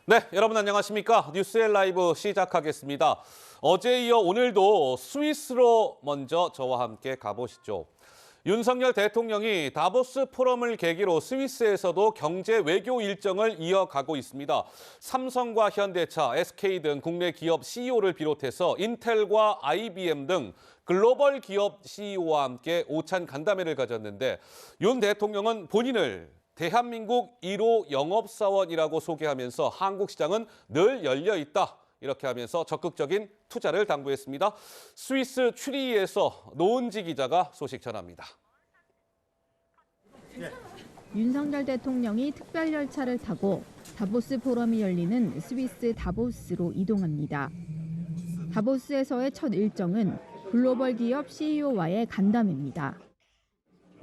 네, 여러분 안녕하십니까? 뉴스엘 라이브 시작하겠습니다. 어제에 이어 오늘도 스위스로 먼저 저와 함께 가보시죠. 윤석열 대통령이 다보스 포럼을 계기로 스위스에서도 경제 외교 일정을 이어가고 있습니다. 삼성과 현대차, SK 등 국내 기업 CEO를 비롯해서 인텔과 IBM 등 글로벌 기업 CEO와 함께 오찬 간담회를 가졌는데 윤 대통령은 본인을 대한민국 1호 영업사원이라고 소개하면서 한국 시장은 늘 열려 있다. 이렇게 하면서 적극적인 투자를 당부했습니다. 스위스 추리히에서 노은지 기자가 소식 전합니다. 윤석열 대통령이 특별 열차를 타고 다보스 포럼이 열리는 스위스 다보스로 이동합니다. 다보스에서의 첫 일정은 글로벌 기업 CEO와의 간담회입니다.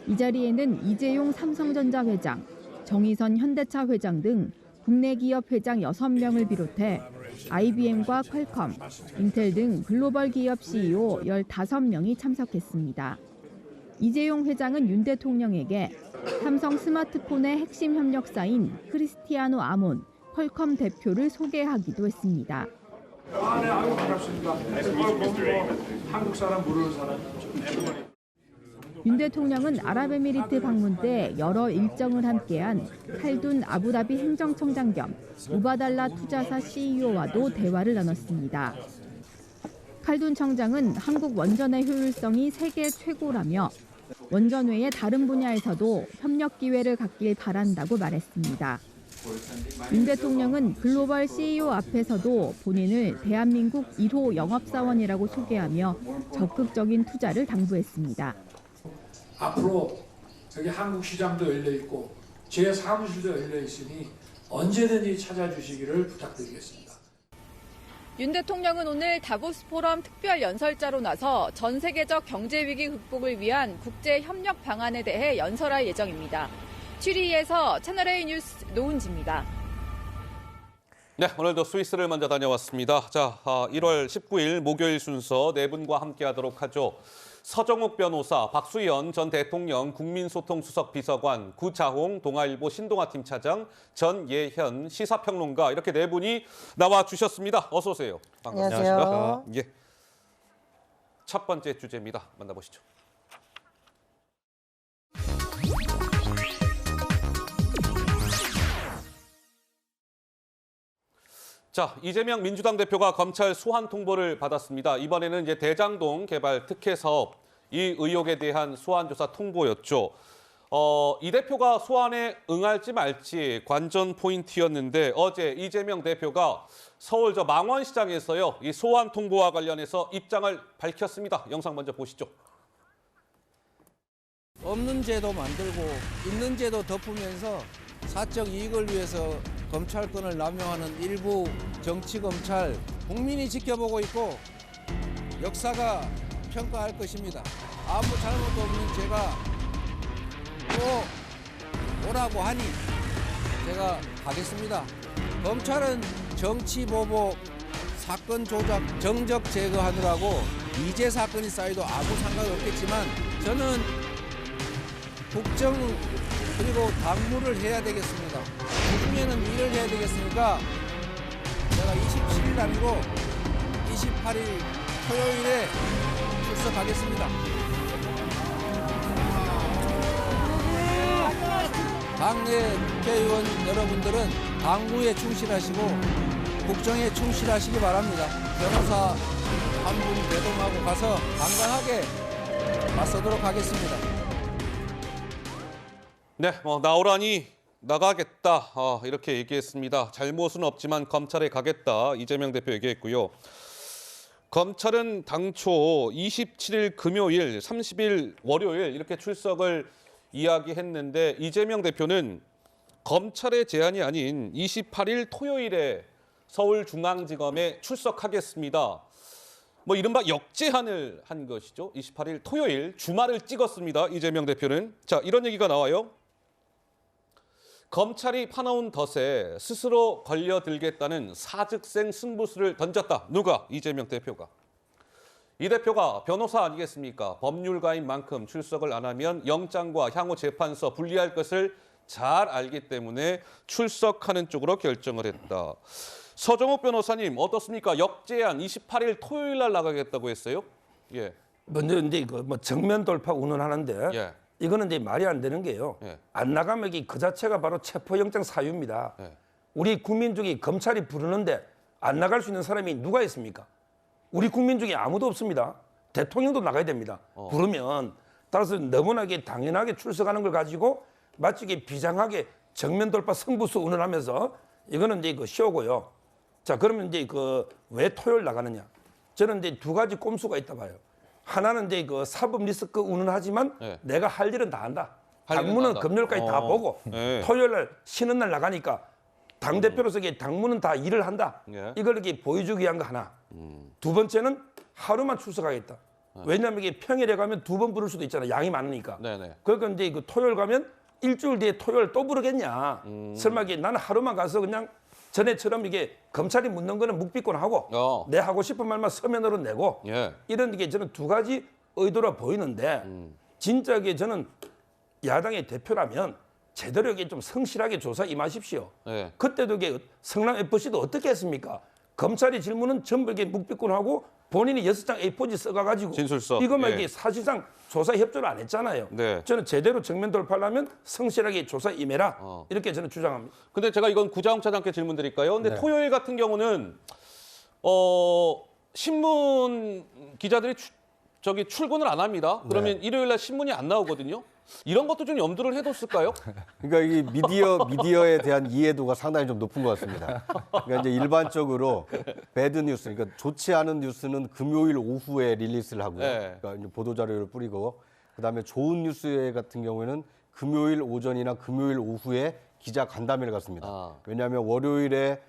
이 자리에는 이재용 삼성전자 회장, 정의선 현대차 회장 등 국내 기업 회장 6명을 비롯해 IBM과 퀄컴, 인텔 등 글로벌 기업 CEO 15명이 참석했습니다. 이재용 회장은 윤 대통령에게 삼성 스마트폰의 핵심 협력사인 크리스티아노 아몬, 퀄컴 대표를 소개하기도 했습니다. 네, 아유 반갑습니다. 한국 사람 모르는 사람. 윤 대통령은 아랍에미리트 방문 때 여러 일정을 함께한 칼둔 아부다비 행정청장 겸 우바달라 투자사 CEO와도 대화를 나눴습니다. 칼둔 청장은 한국 원전의 효율성이 세계 최고라며 원전 외의 다른 분야에서도 협력 기회를 갖길 바란다고 말했습니다. 윤 대통령은 글로벌 CEO 앞에서도 본인을 대한민국 1호 영업사원이라고 소개하며 적극적인 투자를 당부했습니다. 앞으로 여기 한국 시장도 열려 있고 제 사무실도 열려 있으니 언제든지 찾아주시기를 부탁드리겠습니다. 윤 대통령은 오늘 다보스 포럼 특별 연설자로 나서 전 세계적 경제 위기 극복을 위한 국제 협력 방안에 대해 연설할 예정입니다. 취리히에서 채널A 뉴스 노은지입니다. 네, 오늘도 스위스를 먼저 다녀왔습니다. 자, 1월 19일 목요일 순서 네 분과 함께하도록 하죠. 서정욱 변호사, 박수현 전 대통령 국민소통수석 비서관, 구자홍 동아일보 신동아팀 차장, 전예현 시사평론가 이렇게 네 분이 나와주셨습니다. 어서 오세요. 반갑습니다. 안녕하세요. 예. 첫 번째 주제입니다. 만나보시죠. 자, 이재명 민주당 대표가 검찰 소환 통보를 받았습니다. 이번에는 이제 대장동 개발 특혜 사업 이 의혹에 대한 소환 조사 통보였죠. 이 대표가 소환에 응할지 말지 관전 포인트였는데 어제 이재명 대표가 서울 망원시장에서요. 이 소환 통보와 관련해서 입장을 밝혔습니다. 영상 먼저 보시죠. 없는 죄도 만들고 있는 죄도 덮으면서 사적 이익을 위해서 검찰권을 남용하는 일부 정치검찰, 국민이 지켜보고 있고 역사가 평가할 것입니다. 아무 잘못도 없는 제가 또 오라고 하니 제가 가겠습니다. 검찰은 정치보복, 사건 조작, 정적 제거하느라고 미제 사건이 쌓여도 아무 상관이 없겠지만 저는 국정 그리고 당무를 해야 되겠습니다. 그중에는 일을 해야 되겠으니까 제가 27일 아니고 28일 토요일에 출석하겠습니다. 당내 국회의원 여러분들은 당무에 충실하시고 국정에 충실하시기 바랍니다. 변호사 한 분 대동하고 가서 당당하게 맞서도록 하겠습니다. 네, 나오라니 나가겠다 이렇게 얘기했습니다. 잘못은 없지만 검찰에 가겠다 이재명 대표 얘기했고요. 검찰은 당초 27일 금요일, 30일 월요일 이렇게 출석을 이야기했는데 이재명 대표는 검찰의 제안이 아닌 28일 토요일에 서울중앙지검에 출석하겠습니다. 이른바 역제안을 한 것이죠. 28일 토요일 주말을 찍었습니다. 이재명 대표는. 자, 이런 얘기가 나와요. 검찰이 파놓은 덫에 스스로 걸려들겠다는 사직생 승부수를 던졌다. 누가? 이재명 대표가. 이 대표가 변호사 아니겠습니까? 법률가인 만큼 출석을 안 하면 영장과 향후 재판서 불리할 것을 잘 알기 때문에 출석하는 쪽으로 결정을 했다. 서정욱 변호사님 어떻습니까? 역제한 28일 토요일 날 나가겠다고 했어요? 예. 먼저 이제 뭐 정면 돌파 운운하는데 예. 이거는 이제 말이 안 되는 게요. 예. 안 나가면 그 자체가 바로 체포영장 사유입니다. 예. 우리 국민 중에 검찰이 부르는데 안 나갈 수 있는 사람이 누가 있습니까? 우리 국민 중에 아무도 없습니다. 대통령도 나가야 됩니다. 부르면 따라서 너무나 당연하게 출석하는 걸 가지고 마치 비장하게 정면 돌파 승부수 운운하면서 이거는 이제 쇼고요. 자, 그러면 이제 왜 토요일 나가느냐? 저는 이제 두 가지 꼼수가 있다 봐요. 하나는 이제 사법 리스크 운운하지만 네. 내가 할 일은 다 한다. 할 일은 당무는 다 한다. 금요일까지 다 보고 네. 토요일 날 쉬는 날 나가니까 당 대표로서 당무는 다 일을 한다. 예. 이걸 이렇게 보여주기 위한 거 하나. 두 번째는 하루만 출석하겠다. 왜냐하면 이게 평일에 가면 두 번 부를 수도 있잖아. 양이 많으니까. 네네. 그러니까 이제 토요일 가면 일주일 뒤에 토요일 또 부르겠냐. 설마 나는 하루만 가서 그냥 전에처럼 이게 검찰이 묻는 거는 묵비권하고 내 하고 싶은 말만 서면으로 내고 예. 이런 게 저는 두 가지 의도라 보이는데 진짜 저는 야당의 대표라면 제대로 이게 좀 성실하게 조사 임하십시오. 예. 그때도 성남 FC도 어떻게 했습니까? 검찰이 질문은 전부 이게 묵비권하고 본인이 6장 A4지 써가지고 진술서. 이것만 예. 이게 사실상 조사 협조를 안 했잖아요. 네. 저는 제대로 정면 돌파하려면 성실하게 조사 임해라 이렇게 저는 주장합니다. 근데 제가 이건 구자홍 차장께 질문 드릴까요? 근데 토요일 같은 경우는 신문 기자들이 출근을 안 합니다. 그러면 일요일 날 신문이 안 나오거든요. 이런 것도 좀 염두를 해뒀을까요? 그러니까 이 미디어에 대한 이해도가 상당히 좀 높은 것 같습니다. 그러니까 이제 일반적으로 배드 뉴스, 그러니까 좋지 않은 뉴스는 금요일 오후에 릴리스를 하고요. 네. 그러니까 이제 보도 자료를 뿌리고, 그다음에 좋은 뉴스 같은 경우에는 금요일 오전이나 금요일 오후에 기자 간담회를 갖습니다. 왜냐하면 월요일에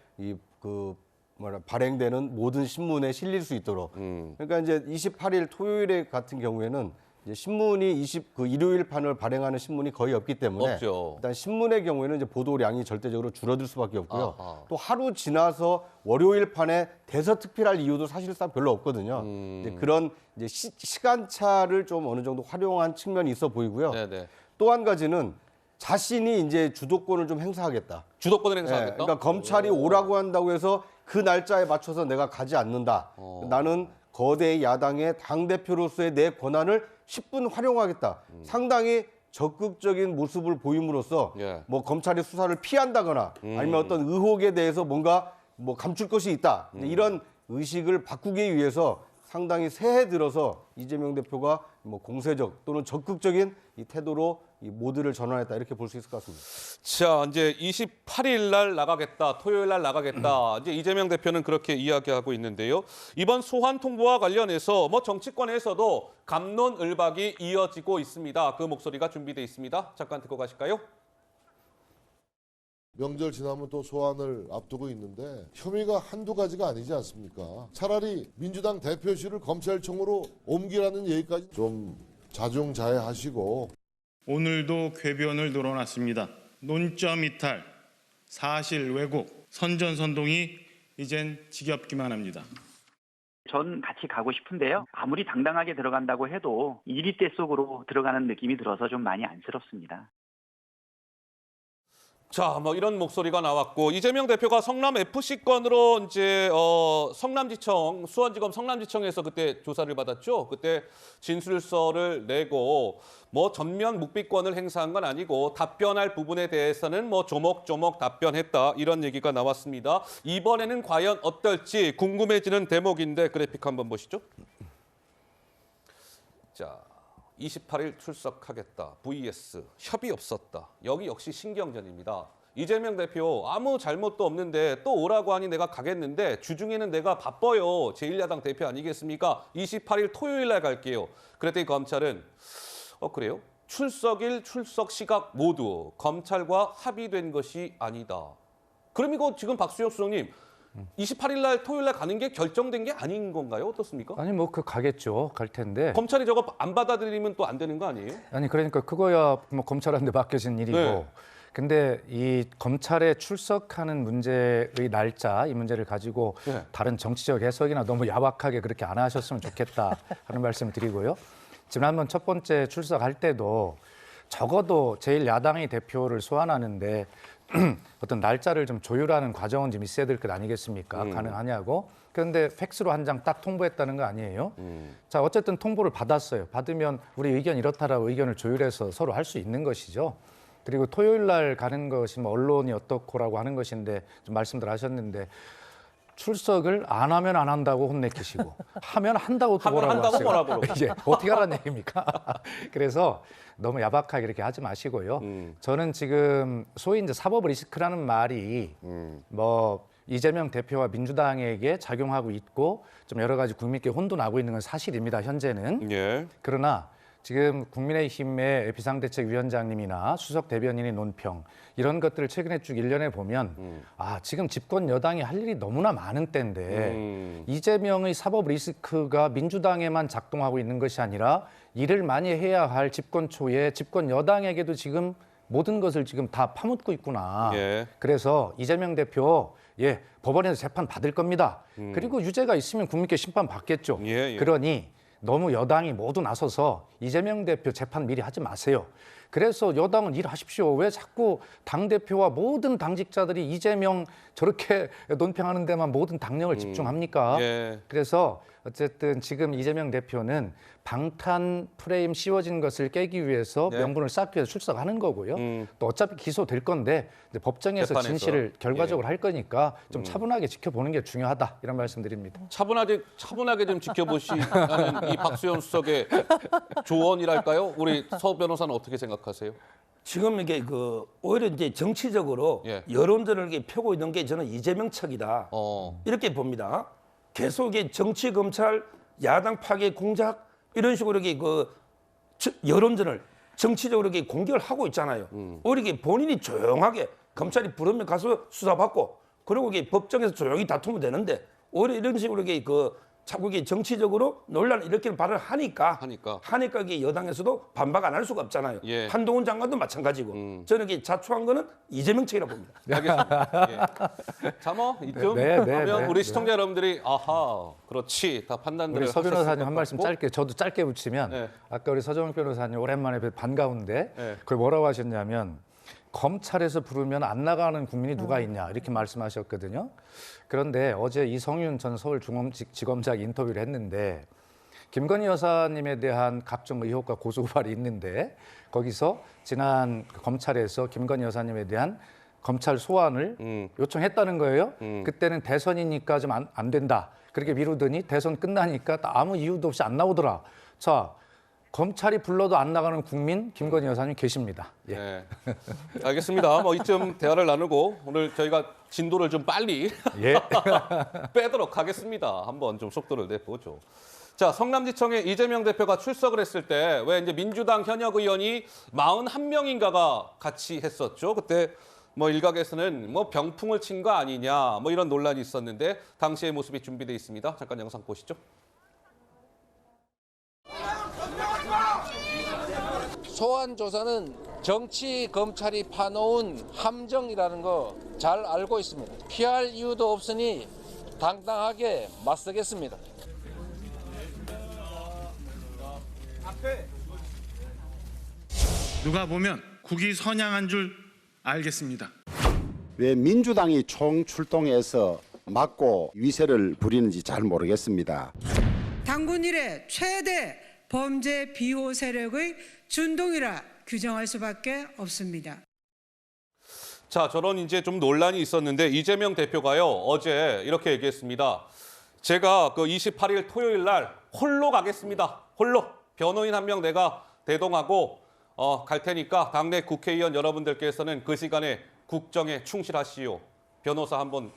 발행되는 모든 신문에 실릴 수 있도록. 그러니까 이제 28일 토요일에 같은 경우에는 이제 신문이 일요일 판을 발행하는 신문이 거의 없기 때문에 없죠. 일단 신문의 경우에는 이제 보도량이 절대적으로 줄어들 수밖에 없고요. 또 하루 지나서 월요일 판에 대서특필할 이유도 사실상 별로 없거든요. 이제 그런 이제 시간차를 좀 어느 정도 활용한 측면이 있어 보이고요. 네네. 또 한 가지는 자신이 이제 주도권을 좀 행사하겠다. 주도권을 네, 행사하겠다. 그러니까 검찰이 오라고 한다고 해서 그 날짜에 맞춰서 내가 가지 않는다. 나는 거대 야당의 당대표로서의 내 권한을 10분 활용하겠다. 상당히 적극적인 모습을 보임으로써 예. 뭐 검찰의 수사를 피한다거나 아니면 어떤 의혹에 대해서 뭔가 뭐 감출 것이 있다. 이런 의식을 바꾸기 위해서 상당히 새해 들어서 이재명 대표가 뭐 공세적 또는 적극적인 이 태도로 이 모드를 전환했다 이렇게 볼 수 있을 것 같습니다. 자, 이제 28일 날 나가겠다, 토요일 날 나가겠다. 이제 이재명 대표는 그렇게 이야기하고 있는데요. 이번 소환 통보와 관련해서 뭐 정치권에서도 갑론을박이 이어지고 있습니다. 그 목소리가 준비돼 있습니다. 잠깐 듣고 가실까요? 명절 지나면 또 소환을 앞두고 있는데 혐의가 한두 가지가 아니지 않습니까? 차라리 민주당 대표실을 검찰청으로 옮기라는 얘기까지 좀 자중자애하시고. 오늘도 궤변을 늘어놨습니다. 논점 이탈, 사실 왜곡, 선전선동이 이젠 지겹기만 합니다. 전 같이 가고 싶은데요. 아무리 당당하게 들어간다고 해도 이리떼 속으로 들어가는 느낌이 들어서 좀 많이 안쓰럽습니다. 자, 뭐 이런 목소리가 나왔고 이재명 대표가 성남 FC 건으로 이제 성남지청 수원지검 성남지청에서 그때 조사를 받았죠. 그때 진술서를 내고 뭐 전면 묵비권을 행사한 건 아니고 답변할 부분에 대해서는 뭐 조목조목 답변했다 이런 얘기가 나왔습니다. 이번에는 과연 어떨지 궁금해지는 대목인데 그래픽 한번 보시죠. 자. 28일 출석하겠다. vs 협의 없었다. 여기 역시 신경전입니다. 이재명 대표 아무 잘못도 없는데 또 오라고 하니 내가 가겠는데 주중에는 내가 바빠요. 제1야당 대표 아니겠습니까? 28일 토요일 날 갈게요. 그랬더니 검찰은 그래요? 출석일, 출석 시각 모두 검찰과 합의된 것이 아니다. 그럼 이거 지금 박수영 수석님 28일 날 토요일 날 가는 게 결정된 게 아닌 건가요? 어떻습니까? 아니 뭐 가겠죠. 갈 텐데. 검찰이 저거 안 받아들이면 또 안 되는 거 아니에요? 아니 그러니까 그거야 뭐 검찰한테 맡겨진 일이고. 네. 근데 이 검찰에 출석하는 문제의 날짜 이 문제를 가지고 네. 다른 정치적 해석이나 너무 야박하게 그렇게 안 하셨으면 좋겠다 하는 말씀을 드리고요. 지난번 첫 번째 출석할 때도 적어도 제1야당의 대표를 소환하는데 어떤 날짜를 좀 조율하는 과정은 좀 있어야 될 것 아니겠습니까? 가능하냐고. 그런데 팩스로 한 장 딱 통보했다는 거 아니에요? 자, 어쨌든 통보를 받았어요. 받으면 우리 의견 이렇다라고 의견을 조율해서 서로 할 수 있는 것이죠. 그리고 토요일 날 가는 것이 뭐 언론이 어떻고라고 하는 것인데 좀 말씀들 하셨는데 출석을 안 하면 안 한다고 혼내키시고 하면 한다고 또 뭐라고 한다고 하세요. 뭐라 그러고. 이게 어떻게 하라는 얘기입니까? 그래서 너무 야박하게 이렇게 하지 마시고요. 저는 지금 소위 이제 사법 리스크라는 말이 뭐 이재명 대표와 민주당에게 작용하고 있고 좀 여러 가지 국민께 혼도 나고 있는 건 사실입니다. 현재는. 예. 그러나 지금 국민의힘의 비상대책위원장님이나 수석 대변인의 논평 이런 것들을 최근에 쭉 일련에 보면 아 지금 집권 여당이 할 일이 너무나 많은 때인데 이재명의 사법 리스크가 민주당에만 작동하고 있는 것이 아니라 일을 많이 해야 할 집권 초에 집권 여당에게도 지금 모든 것을 지금 다 파묻고 있구나. 예. 그래서 이재명 대표 법원에서 재판 받을 겁니다. 그리고 유죄가 있으면 국민께 심판 받겠죠. 예. 그러니 너무 여당이 모두 나서서 이재명 대표 재판 미리 하지 마세요. 그래서 여당은 일하십시오. 왜 자꾸 당대표와 모든 당직자들이 이재명 저렇게 논평하는 데만 모든 당력을 집중합니까? 예. 그래서 어쨌든 지금 이재명 대표는 방탄 프레임 씌워진 것을 깨기 위해서 네. 명분을 쌓기 위해서 출석하는 거고요. 또 어차피 기소될 건데 이제 법정에서 재판에서. 진실을 결과적으로 할 거니까 좀 차분하게 지켜보는 게 중요하다 이런 말씀드립니다. 차분하게 좀 지켜보시는 이 박수현 수석의 조언이랄까요? 우리 서 변호사는 어떻게 생각하세요? 지금 이게 오히려 이제 정치적으로 예. 여론전을 이렇게 펴고 있는 게 저는 이재명 척이다. 이렇게 봅니다. 계속 이게 정치 검찰 야당 파괴 공작 이런 식으로 이렇게 여론전을 정치적으로 이렇게 공격을 하고 있잖아요. 오히려 이게 본인이 조용하게 검찰이 부르면 가서 수사받고 그리고 이게 법정에서 조용히 다투면 되는데 오히려 이런 식으로 이게 자꾸 이게 정치적으로 논란을 일으키는 발언을 하니까 이게 여당에서도 반박 안 할 수가 없잖아요. 예. 한동훈 장관도 마찬가지고 저는 이게 자초한 거는 이재명 측이라고 봅니다. 알겠습니다. 예. 자, 뭐 이쯤 하면 우리 시청자 여러분들이 아하, 그렇지 다 판단들을 우리 서 변호사님 하셨을 한 것 말씀 같고. 저도 짧게 붙이면 네. 아까 우리 서정욱 변호사님 오랜만에 반가운데 네. 그걸 뭐라고 하셨냐면 검찰에서 부르면 안 나가는 국민이 누가 있냐 이렇게 말씀하셨거든요. 그런데 어제 이성윤 전 서울중앙지검장 인터뷰를 했는데 김건희 여사님에 대한 각종 의혹과 고소고발이 있는데 거기서 지난 검찰에서 김건희 여사님에 대한 검찰 소환을 요청했다는 거예요. 그때는 대선이니까 좀 안 된다. 그렇게 미루더니 대선 끝나니까 아무 이유도 없이 안 나오더라. 자, 검찰이 불러도 안 나가는 국민 김건희 여사님 계십니다. 예. 네. 알겠습니다. 뭐 이쯤 대화를 나누고 오늘 저희가 진도를 좀 빨리 예. 빼도록 하겠습니다. 한번 좀 속도를 내보죠. 자, 성남지청에 이재명 대표가 출석을 했을 때 왜 이제 민주당 현역 의원이 41명인가가 같이 했었죠. 그때 뭐 일각에서는 뭐 병풍을 친 거 아니냐 뭐 이런 논란이 있었는데 당시의 모습이 준비되어 있습니다. 잠깐 영상 보시죠. 소환 조사는 정치 검찰이 파놓은 함정이라는 거 잘 알고 있습니다. 피할 이유도 없으니 당당하게 맞서겠습니다. 누가 보면 국이 선양한 줄 알겠습니다. 왜 민주당이 총출동해서 막고 위세를 부리는지 잘 모르겠습니다. 당군 이래 최대 범죄 비호 세력의 준동이라 규정할 수밖에 없습니다. 자, 저런 이제 좀 논란이 있었는데 이재명 대표가요 어제 이렇게 얘기했습니다. 제가 그 28일 토요일 날 홀로 가겠습니다. 홀로 변호인 한 명 내가 대동하고 갈 테니까 당내 국회의원 여러분들께서는 그 시간에 국정에 충실하시오. 변호사 한번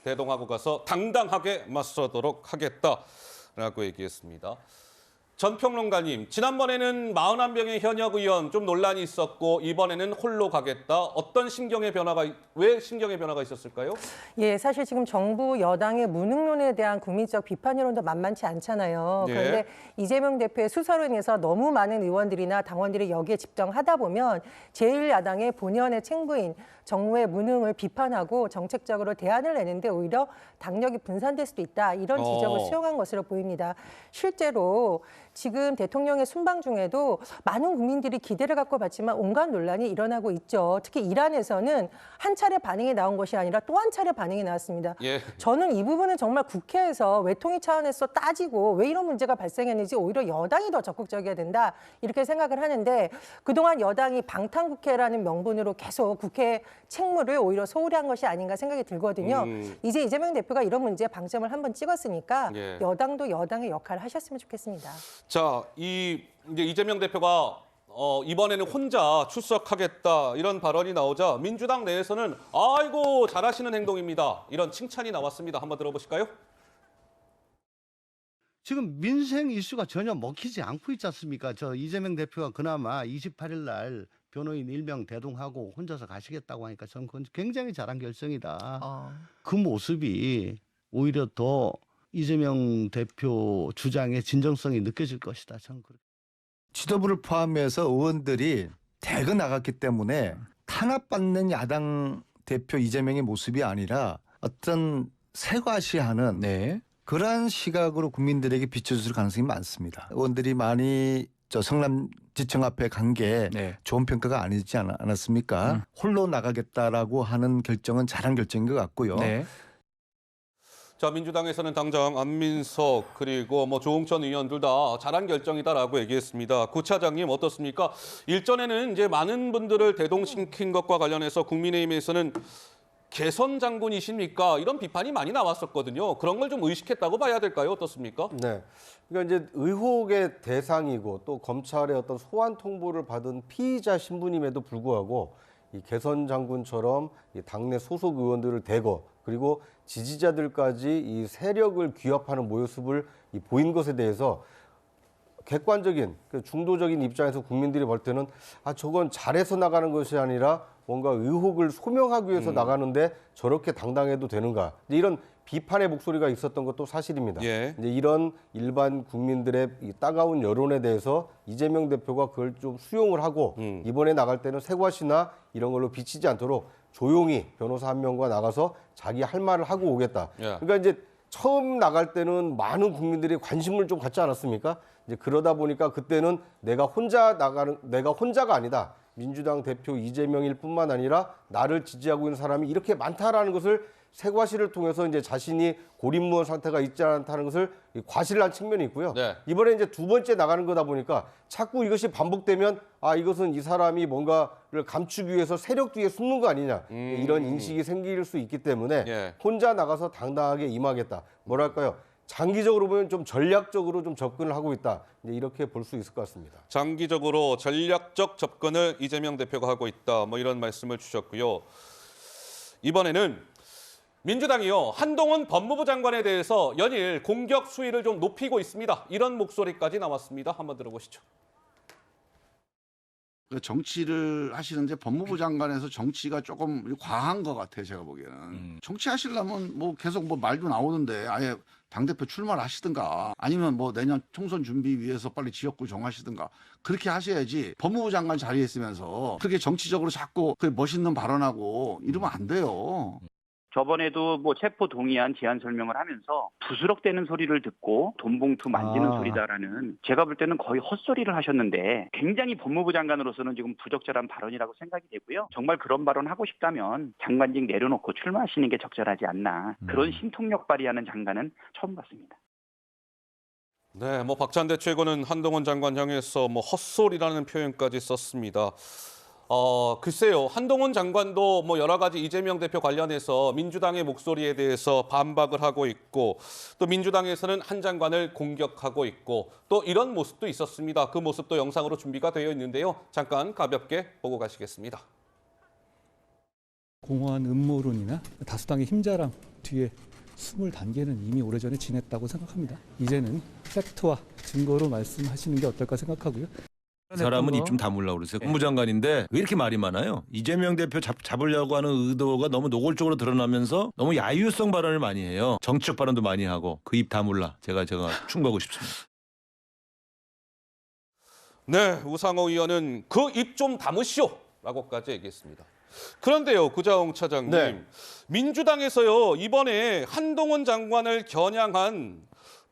대동하고 가서 당당하게 맞서도록 하겠다라고 얘기했습니다. 전 평론가님, 지난번에는 41명의 현역 의원 좀 논란이 있었고 이번에는 홀로 가겠다. 어떤 왜 심경의 변화가 있었을까요? 예, 사실 지금 정부 여당의 무능론에 대한 국민적 비판 여론도 만만치 않잖아요. 예. 그런데 이재명 대표의 수사로 인해서 너무 많은 의원들이나 당원들이 여기에 집중하다 보면 제1야당의 본연의 챙부인 정부의 무능을 비판하고 정책적으로 대안을 내는데 오히려 당력이 분산될 수도 있다. 이런 지적을 수용한 것으로 보입니다. 실제로 지금 대통령의 순방 중에도 많은 국민들이 기대를 갖고 봤지만 온갖 논란이 일어나고 있죠. 특히 이란에서는 한 차례 반응이 나온 것이 아니라 또 한 차례 반응이 나왔습니다. 예. 저는 이 부분은 정말 국회에서 외통위 차원에서 따지고 왜 이런 문제가 발생했는지 오히려 여당이 더 적극적이어야 된다 이렇게 생각을 하는데 그동안 여당이 방탄국회라는 명분으로 계속 국회 책무를 오히려 소홀히 한 것이 아닌가 생각이 들거든요. 이제 이재명 대표가 이런 문제에 방점을 한번 찍었으니까 예. 여당도 여당의 역할을 하셨으면 좋겠습니다. 자, 이제 이재명 대표가 이번에는 혼자 출석하겠다 이런 발언이 나오자 민주당 내에서는 아이고 잘하시는 행동입니다. 이런 칭찬이 나왔습니다. 한번 들어보실까요? 지금 민생 이슈가 전혀 먹히지 않고 있지 않습니까? 저 이재명 대표가 그나마 28일 날 변호인 일명 대동하고 혼자서 가시겠다고 하니까 저는 그건 굉장히 잘한 결정이다. 그 모습이 오히려 더 이재명 대표 주장의 진정성이 느껴질 것이다. 저는 그렇게. 지도부를 포함해서 의원들이 대거 나갔기 때문에 탄압받는 야당 대표 이재명의 모습이 아니라 어떤 세과시하는 그러한 시각으로 국민들에게 비춰줄 가능성이 많습니다. 의원들이 많이 성남지청 앞에 간 게 좋은 평가가 아니지 않았습니까? 홀로 나가겠다라고 하는 결정은 잘한 결정인 것 같고요. 자, 민주당에서는 당장 안민석 그리고 조홍천 의원 둘 다 잘한 결정이다라고 얘기했습니다. 구 차장님 어떻습니까? 일전에는 이제 많은 분들을 대동시킨 것과 관련해서 국민의힘에서는 개선 장군이십니까? 이런 비판이 많이 나왔었거든요. 그런 걸 좀 의식했다고 봐야 될까요? 어떻습니까? 네. 그러니까 이제 의혹의 대상이고 또 검찰의 어떤 소환 통보를 받은 피의자 신분임에도 불구하고 이 개선 장군처럼 이 당내 소속 의원들을 대거 그리고 지지자들까지 이 세력을 규합하는 모습을 보인 것에 대해서 객관적인 중도적인 입장에서 국민들이 볼 때는 저건 잘해서 나가는 것이 아니라 뭔가 의혹을 소명하기 위해서 나가는데 저렇게 당당해도 되는가 이런 비판의 목소리가 있었던 것도 사실입니다. 예. 이제 이런 일반 국민들의 이 따가운 여론에 대해서 이재명 대표가 그걸 좀 수용을 하고 이번에 나갈 때는 세과시나 이런 걸로 비치지 않도록 조용히 변호사 한 명과 나가서 자기 할 말을 하고 오겠다. 예. 그러니까 이제 처음 나갈 때는 많은 국민들이 관심을 좀 갖지 않았습니까? 이제 그러다 보니까 그때는 내가 혼자가 아니다. 민주당 대표 이재명일 뿐만 아니라 나를 지지하고 있는 사람이 이렇게 많다라는 것을 세과시를 통해서 이제 자신이 고립무원 상태가 있지 않다는 것을 과실한 측면이 있고요. 네. 이번에 이제 두 번째 나가는 거다 보니까 자꾸 이것이 반복되면 이것은 이 사람이 뭔가를 감추기 위해서 세력 뒤에 숨는 거 아니냐 이런 인식이 생길 수 있기 때문에 예. 혼자 나가서 당당하게 임하겠다. 뭐랄까요? 장기적으로 보면 좀 전략적으로 좀 접근을 하고 있다. 이제 이렇게 볼 수 있을 것 같습니다. 장기적으로 전략적 접근을 이재명 대표가 하고 있다. 이런 말씀을 주셨고요. 이번에는 민주당이요. 한동훈 법무부 장관에 대해서 연일 공격 수위를 좀 높이고 있습니다. 이런 목소리까지 나왔습니다. 한번 들어보시죠. 정치를 하시는데 법무부 장관에서 정치가 조금 과한 것 같아요. 제가 보기에는. 정치하시려면 계속 말도 나오는데 아예 당대표 출마를 하시든가 아니면 내년 총선 준비 위해서 빨리 지역구 정하시든가 그렇게 하셔야지 법무부 장관 자리에 있으면서 그렇게 정치적으로 자꾸 멋있는 발언하고 이러면 안 돼요. 저번에도 체포 동의안 제안 설명을 하면서 부스럭대는 소리를 듣고 돈 봉투 만지는 소리다라는 제가 볼 때는 거의 헛소리를 하셨는데 굉장히 법무부 장관으로서는 지금 부적절한 발언이라고 생각이 되고요. 정말 그런 발언 하고 싶다면 장관직 내려놓고 출마하시는 게 적절하지 않나. 그런 신통력 발휘하는 장관은 처음 봤습니다. 네, 박찬대 최고는 한동훈 장관 향해서 헛소리라는 표현까지 썼습니다. 글쎄요. 한동훈 장관도 여러 가지 이재명 대표 관련해서 민주당의 목소리에 대해서 반박을 하고 있고 또 민주당에서는 한 장관을 공격하고 있고 또 이런 모습도 있었습니다. 그 모습도 영상으로 준비가 되어 있는데요. 잠깐 가볍게 보고 가시겠습니다. 공허한 음모론이나 다수당의 힘자랑 뒤에 숨을 단계는 이미 오래전에 지냈다고 생각합니다. 이제는 팩트와 증거로 말씀하시는 게 어떨까 생각하고요. 사람은 입 좀 다물라고 그러세요. 국무장관인데 왜 이렇게 말이 많아요? 이재명 대표 잡으려고 하는 의도가 너무 노골적으로 드러나면서 너무 야유성 발언을 많이 해요. 정치적 발언도 많이 하고 그 입 다물라. 제가 충고하고 싶습니다. 네, 우상호 의원은 그 입 좀 다무시오라고까지 얘기했습니다. 그런데요, 구자홍 차장님. 네. 민주당에서요, 이번에 한동훈 장관을 겨냥한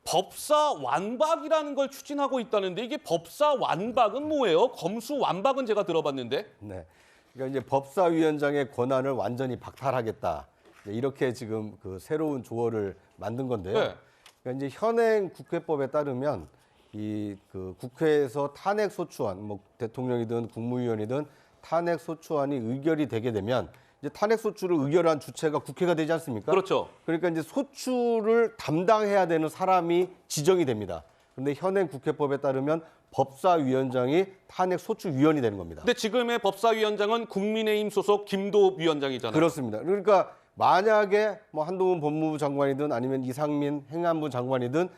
법사 완박이라는 걸 추진하고 있다는데 이게 법사 완박은 뭐예요? 검수 완박은 제가 들어봤는데. 네. 그러니까 이제 법사위원장의 권한을 완전히 박탈하겠다. 이렇게 지금 그 새로운 조어를 만든 건데요. 네. 그러니까 이제 현행 국회법에 따르면 이 그 국회에서 탄핵 소추안, 뭐 대통령이든 국무위원이든 탄핵 소추안이 의결이 되게 되면 이제 탄핵 소추를 의결한 주체가 국회가 되지 않습니까? 그렇죠. 그러니까 이제 소추를 담당해야 되는 사람이 지정이 됩니다. 그런데 현행 국회법에 따르면 법사위원장이 탄핵 소추위원이 되는 겁니다. 근데 지금의 법사위원장은 국민의힘 소속 김도읍 위원장이잖아요. 그렇습니다. 그러니까 만약에 뭐 한동훈 법무부 장관이든 아니면 이상민 행안부 장관이든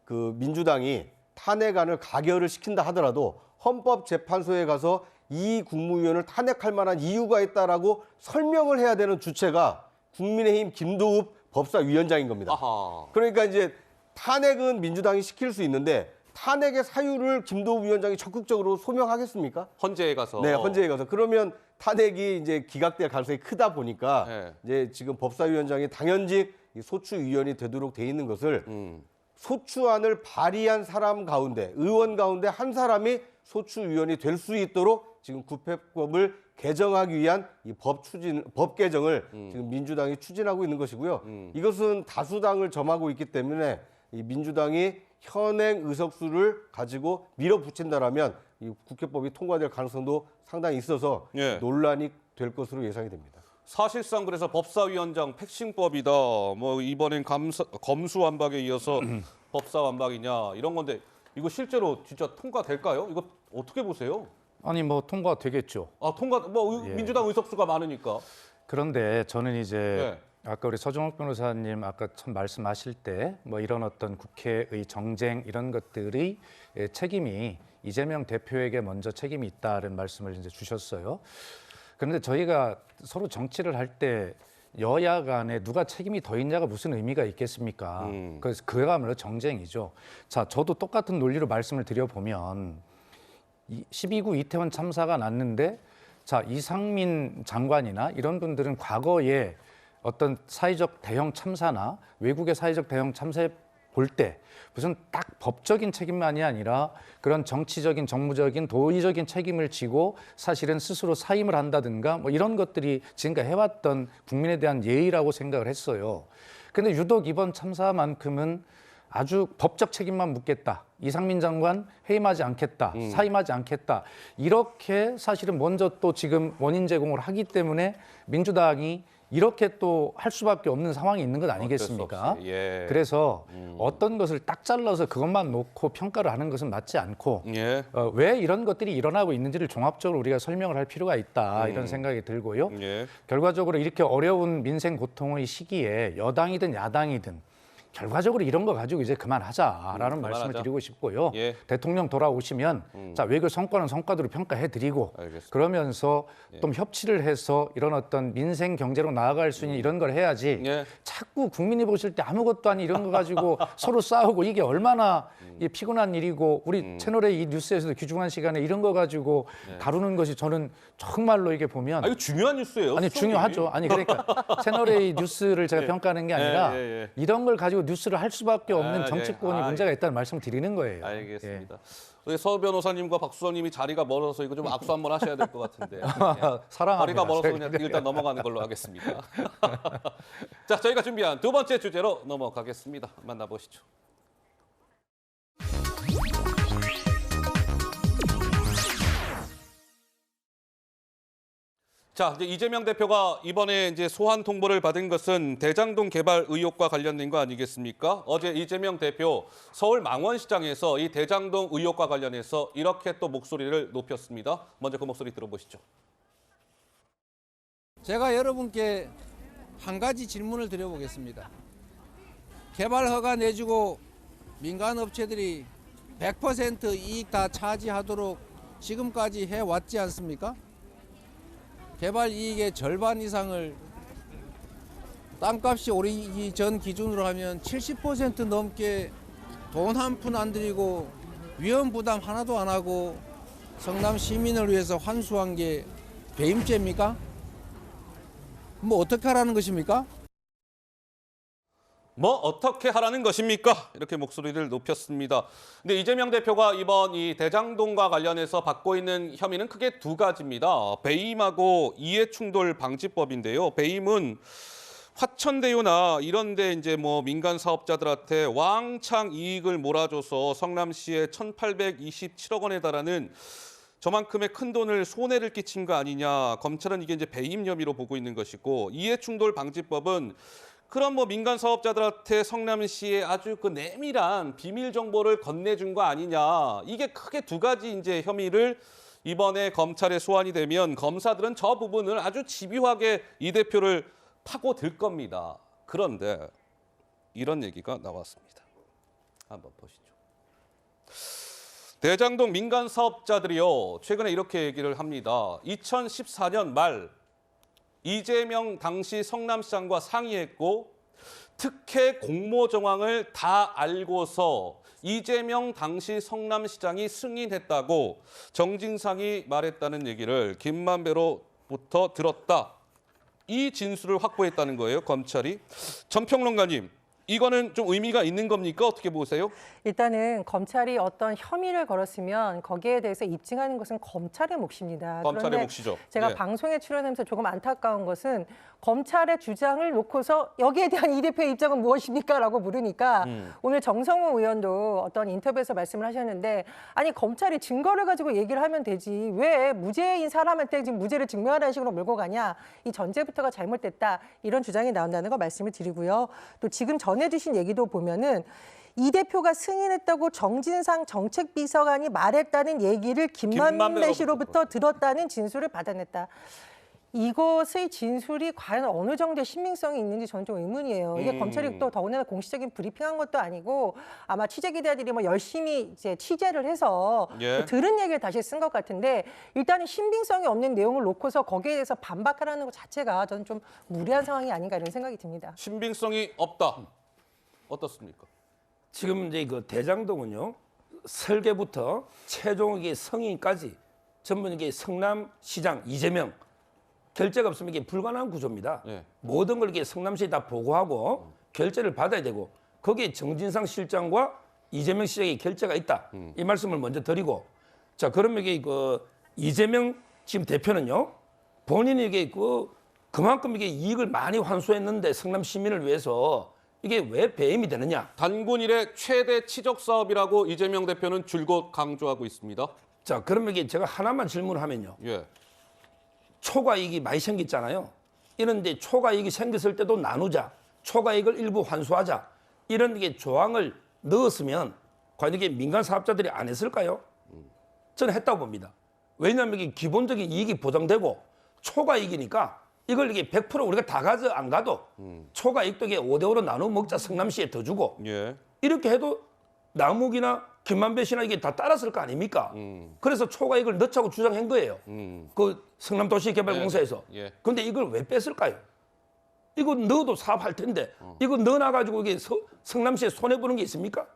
그 민주당이 탄핵안을 가결을 시킨다 하더라도 헌법재판소에 가서 이 국무위원을 탄핵할 만한 이유가 있다라고 설명을 해야 되는 주체가 국민의힘 김도읍 법사위원장인 겁니다. 아하. 그러니까 이제 탄핵은 민주당이 시킬 수 있는데 탄핵의 사유를 김도읍 위원장이 적극적으로 소명하겠습니까? 헌재에 가서. 네, 헌재에 가서. 그러면 탄핵이 이제 기각될 가능성이 크다 보니까 네. 이제 지금 법사위원장이 당연직 소추위원이 되도록 돼 있는 것을 소추안을 발의한 사람 가운데 의원 가운데 한 사람이 소추위원이 될 수 있도록 지금 국회법을 개정하기 위한 이 법 개정을 지금 민주당이 추진하고 있는 것이고요. 이것은 다수당을 점하고 있기 때문에 이 민주당이 현행 의석수를 가지고 밀어붙인다라면 이 국회법이 통과될 가능성도 상당히 있어서 예. 논란이 될 것으로 예상이 됩니다. 사실상 그래서 법사위원장 팩싱법이다. 뭐 이번엔 검수 완박에 이어서 법사 완박이냐 이런 건데 이거 실제로 진짜 통과될까요? 이거 어떻게 보세요? 아니 뭐 통과되겠죠. 아 통과 뭐 예. 민주당 의석수가 많으니까. 그런데 저는 이제 네. 아까 우리 서정욱 변호사님 아까 참 말씀하실 때 뭐 이런 어떤 국회의 정쟁 이런 것들이 책임이 이재명 대표에게 먼저 책임이 있다는 말씀을 이제 주셨어요. 그런데 저희가 서로 정치를 할 때 여야 간에 누가 책임이 더 있냐가 무슨 의미가 있겠습니까? 그래서 그야말로 정쟁이죠. 자, 저도 똑같은 논리로 말씀을 드려보면 12구 이태원 참사가 났는데 자, 이상민 장관이나 이런 분들은 과거에 어떤 사회적 대형 참사나 외국의 사회적 대형 참사에 볼 때 무슨 딱 법적인 책임만이 아니라 그런 정치적인 정무적인 도의적인 책임을 지고 사실은 스스로 사임을 한다든가 뭐 이런 것들이 지금까지 해왔던 국민에 대한 예의라고 생각을 했어요. 근데 유독 이번 참사만큼은 아주 법적 책임만 묻겠다. 이상민 장관 해임하지 않겠다. 사임하지 않겠다. 이렇게 사실은 먼저 또 지금 원인 제공을 하기 때문에 민주당이 이렇게 또 할 수밖에 없는 상황이 있는 것 아니겠습니까? 예. 그래서 어떤 것을 딱 잘라서 그것만 놓고 평가를 하는 것은 맞지 않고 예. 왜 이런 것들이 일어나고 있는지를 종합적으로 우리가 설명을 할 필요가 있다 이런 생각이 들고요. 예. 결과적으로 이렇게 어려운 민생 고통의 시기에 여당이든 야당이든 결과적으로 이런 거 가지고 이제 그만하자라는 말씀을 드리고 싶고요. 예. 대통령 돌아오시면 자, 외교 성과는 성과대로 평가해드리고 알겠습니다. 그러면서 좀 협치를 해서 이런 어떤 민생 경제로 나아갈 수 있는 이런 걸 해야지 예. 자꾸 국민이 보실 때 아무것도 아닌 이런 거 가지고 서로 싸우고 이게 얼마나 피곤한 일이고 우리 채널의 이 뉴스에서도 귀중한 시간에 이런 거 가지고 다루는 것이 저는 정말로 이게 보면 이거 중요한 뉴스예요. 아니 수석이. 중요하죠. 아니 그러니까 채널의 뉴스를 제가 예. 평가하는 게 아니라 예. 이런 걸 가지고 뉴스를 할 수밖에 없는 정치권이 예. 문제가 있다는 말씀을 드리는 거예요. 알겠습니다. 우리 서 변호사님과 박수성님이 자리가 멀어서 이거 좀 악수 한번 하셔야 될 것 같은데. 사랑합니다. 자리가 멀어서 그냥 일단 넘어가는 걸로 하겠습니다. 자, 저희가 준비한 두 번째 주제로 넘어가겠습니다. 만나보시죠. 자, 이제 이재명 대표가 이번에 이제 소환 통보를 받은 것은 대장동 개발 의혹과 관련된 거 아니겠습니까? 어제 이재명 대표 서울 망원시장에서 이 대장동 의혹과 관련해서 이렇게 또 목소리를 높였습니다. 먼저 그 목소리 들어보시죠. 제가 여러분께 한 가지 질문을 드려보겠습니다. 개발 허가 내주고 민간 업체들이 100% 이익 다 차지하도록 지금까지 해왔지 않습니까? 개발 이익의 절반 이상을 땅값이 오르기 전 기준으로 하면 70% 넘게 돈 한 푼 안 들이고 위험 부담 하나도 안 하고 성남 시민을 위해서 환수한 게 배임죄입니까? 뭐 어떻게 하라는 것입니까? 뭐 어떻게 하라는 것입니까? 이렇게 목소리를 높였습니다. 근데 이재명 대표가 이번 이 대장동과 관련해서 받고 있는 혐의는 크게 두 가지입니다. 배임하고 이해충돌 방지법인데요. 배임은 화천대유나 이런 데 이제 뭐 민간 사업자들한테 왕창 이익을 몰아줘서 성남시에 1,827억 원에 달하는 저만큼의 큰 돈을 손해를 끼친 거 아니냐. 검찰은 이게 이제 배임 혐의로 보고 있는 것이고, 이해충돌 방지법은 그런 뭐 민간 사업자들한테 성남시에 아주 그 내밀한 비밀 정보를 건네준 거 아니냐. 이게 크게 두 가지 이제 혐의를 이번에 검찰에 소환이 되면 검사들은 저 부분을 아주 집요하게 이 대표를 파고들 겁니다. 그런데 이런 얘기가 나왔습니다. 한번 보시죠. 대장동 민간 사업자들이요, 최근에 이렇게 얘기를 합니다. 2014년 말 이재명 당시 성남시장과 상의했고 특혜 공모 정황을 다 알고서 이재명 당시 성남시장이 승인했다고 정진상이 말했다는 얘기를 김만배로부터 들었다. 이 진술을 확보했다는 거예요, 검찰이. 전평론가님, 이거는 좀 의미가 있는 겁니까? 어떻게 보세요? 일단은 검찰이 어떤 혐의를 걸었으면 거기에 대해서 입증하는 것은 검찰의 몫입니다. 검찰의 그런데 몫이죠. 제가 예. 방송에 출연하면서 조금 안타까운 것은 검찰의 주장을 놓고서 여기에 대한 이 대표의 입장은 무엇입니까? 라고 물으니까 오늘 정성호 의원도 어떤 인터뷰에서 말씀을 하셨는데, 아니 검찰이 증거를 가지고 얘기를 하면 되지 왜 무죄인 사람한테 지금 무죄를 증명하라는 식으로 몰고 가냐. 이 전제부터가 잘못됐다. 이런 주장이 나온다는 거 말씀을 드리고요. 또 지금 전해주신 얘기도 보면은 이 대표가 승인했다고 정진상 정책비서관이 말했다는 얘기를 김만배 씨로부터 들었다는 진술을 받아냈다. 이것의 진술이 과연 어느 정도의 신빙성이 있는지 저는 좀 의문이에요. 이게 검찰이 또 더군다나 공식적인 브리핑한 것도 아니고 아마 취재 기자들이 뭐 열심히 이제 취재를 해서 예. 들은 얘기를 다시 쓴 것 같은데, 일단은 신빙성이 없는 내용을 놓고서 거기에 대해서 반박하라는 것 자체가 저는 좀 무리한 상황이 아닌가 이런 생각이 듭니다. 신빙성이 없다. 어떻습니까? 지금 이제 그 대장동은요, 설계부터 최종 이게 성인까지 전부 이게 성남시장 이재명 결재가 없으면 이게 불가능한 구조입니다. 예. 모든 걸 이렇게 성남시에 다 보고하고 결재를 받아야 되고, 거기에 정진상 실장과 이재명 시장의 결재가 있다. 이 말씀을 먼저 드리고, 자 그러면 이게 그 이재명 지금 대표는요, 본인이 이게 그만큼 이게 이익을 많이 환수했는데 성남 시민을 위해서 이게 왜 배임이 되느냐? 단군 이래 최대 치적 사업이라고 이재명 대표는 줄곧 강조하고 있습니다. 자 그러면 이게 제가 하나만 질문하면요. 예. 초과이익이 많이 생겼잖아요. 이런데 초과이익이 생겼을 때도 나누자, 초과이익을 일부 환수하자, 이런 게 조항을 넣었으면 과연 이게 민간 사업자들이 안 했을까요? 저는 했다고 봅니다. 왜냐하면 이게 기본적인 이익이 보장되고 초과이익이니까 이걸 이게 100% 우리가 다 가져 안 가도 초과이익도 이게 5대5로 나누어 먹자, 성남시에 더 주고 예. 이렇게 해도 남욱이나 김만배 씨나 이게 다 따랐을 거 아닙니까? 그래서 초과이익을 넣자고 주장한 거예요. 그 성남도시개발공사에서. 예. 근데 이걸 왜 뺐을까요? 이거 넣어도 사업할 텐데 이거 넣어놔가지고 이게 성남시에 손해보는 게 있습니까?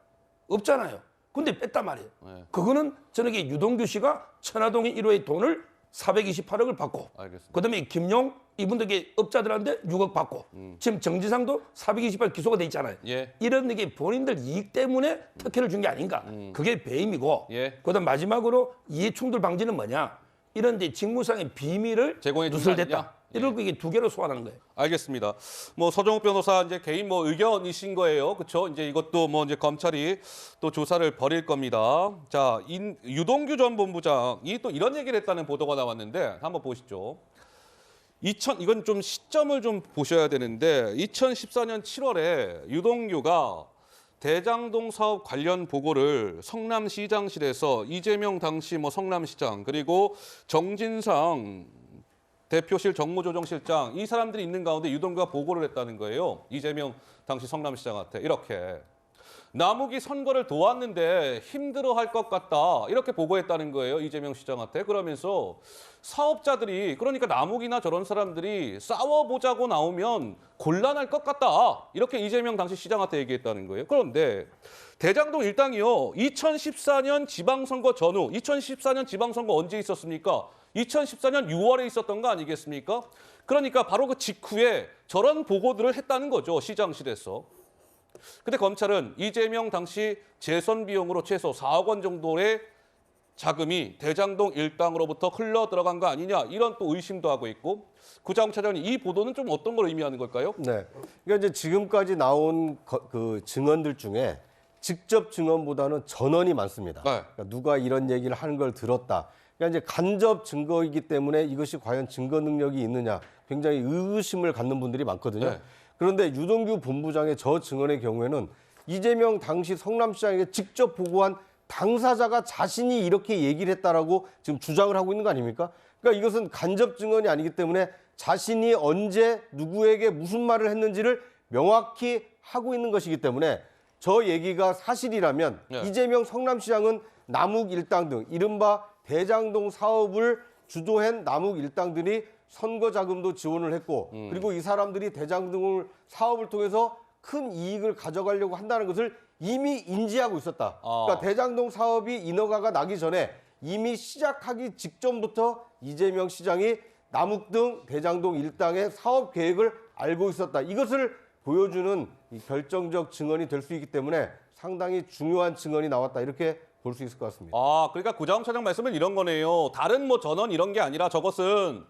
없잖아요. 근데 뺐단 말이에요. 예. 그거는 저는 이게 유동규 씨가 천화동의 1호의 돈을 428억을 받고, 알겠습니다. 그다음에 김용 이분들에게 업자들한테 6억 받고, 지금 정지상도 428 기소가 돼 있잖아요. 예. 이런 게 본인들 이익 때문에 특혜를 준 게 아닌가. 그게 배임이고, 예. 그다음 마지막으로 이해충돌 방지는 뭐냐. 이런 데 직무상의 비밀을 제공해 준 누설됐다. 거 아니냐? 이런 게 두 개로 소환하는 거예요. 알겠습니다. 뭐 서정욱 변호사 이제 개인 뭐 의견이신 거예요, 그렇죠? 이제 이것도 뭐 이제 검찰이 또 조사를 벌일 겁니다. 자, 유동규 전 본부장이 또 이런 얘기를 했다는 보도가 나왔는데 한번 보시죠. 이건 좀 시점을 좀 보셔야 되는데 2014년 7월에 유동규가 대장동 사업 관련 보고를 성남시장실에서 이재명 당시 뭐 성남시장 그리고 정진상 대표실 정무조정실장 이 사람들이 있는 가운데 유동규가 보고를 했다는 거예요. 이재명 당시 성남시장한테 이렇게. 남욱이 선거를 도왔는데 힘들어할 것 같다 이렇게 보고했다는 거예요. 이재명 시장한테. 그러면서 사업자들이 그러니까 남욱이나 저런 사람들이 싸워보자고 나오면 곤란할 것 같다 이렇게 이재명 당시 시장한테 얘기했다는 거예요. 그런데 대장동 일당이요. 2014년 지방선거 전후 2014년 지방선거 언제 있었습니까? 2014년 6월에 있었던 거 아니겠습니까? 그러니까 바로 그 직후에 저런 보고들을 했다는 거죠. 시장실에서. 근데 검찰은 이재명 당시 재선 비용으로 최소 4억 원 정도의 자금이 대장동 일당으로부터 흘러 들어간 거 아니냐 이런 또 의심도 하고 있고 구자원차장님 이 보도는 좀 어떤 걸 의미하는 걸까요? 네, 그러니까 이제 지금까지 나온 그 증언들 중에 직접 증언보다는 전언이 많습니다. 그러니까 누가 이런 얘기를 하는 걸 들었다. 그러니까 이제 간접 증거이기 때문에 이것이 과연 증거 능력이 있느냐 굉장히 의구심을 갖는 분들이 많거든요. 네. 그런데 유동규 본부장의 저 증언의 경우에는 이재명 당시 성남시장에게 직접 보고한 당사자가 자신이 이렇게 얘기를 했다라고 지금 주장을 하고 있는 거 아닙니까? 그러니까 이것은 간접 증언이 아니기 때문에 자신이 언제 누구에게 무슨 말을 했는지를 명확히 하고 있는 것이기 때문에 저 얘기가 사실이라면 이재명 성남시장은 남욱 일당 등 이른바 대장동 사업을 주도한 남욱 일당들이 선거 자금도 지원을 했고 그리고 이 사람들이 대장동 사업을 통해서 큰 이익을 가져가려고 한다는 것을 이미 인지하고 있었다. 그러니까 대장동 사업이 인허가가 나기 전에 이미 시작하기 직전부터 이재명 시장이 남욱 등 대장동 일당의 사업 계획을 알고 있었다. 이것을 보여주는 이 결정적 증언이 될 수 있기 때문에 상당히 중요한 증언이 나왔다. 이렇게 볼 수 있을 것 같습니다. 그러니까 구자원 차장 말씀은 이런 거네요. 다른 뭐 전원 이런 게 아니라 저것은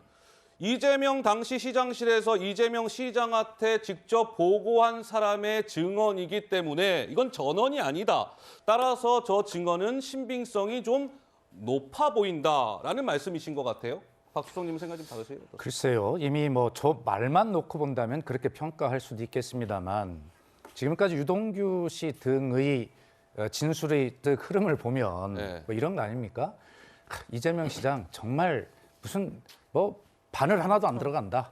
이재명 당시 시장실에서 이재명 시장한테 직접 보고한 사람의 증언이기 때문에 이건 전언이 아니다. 따라서 저 증언은 신빙성이 좀 높아 보인다라는 말씀이신 것 같아요. 박수성님 생각 좀 다르세요? 글쎄요. 이미 뭐 저 말만 놓고 본다면 그렇게 평가할 수도 있겠습니다만 지금까지 유동규 씨 등의 진술의 흐름을 보면 뭐 이런 거 아닙니까? 이재명 시장 정말 무슨 뭐 바늘 하나도 안 들어간다.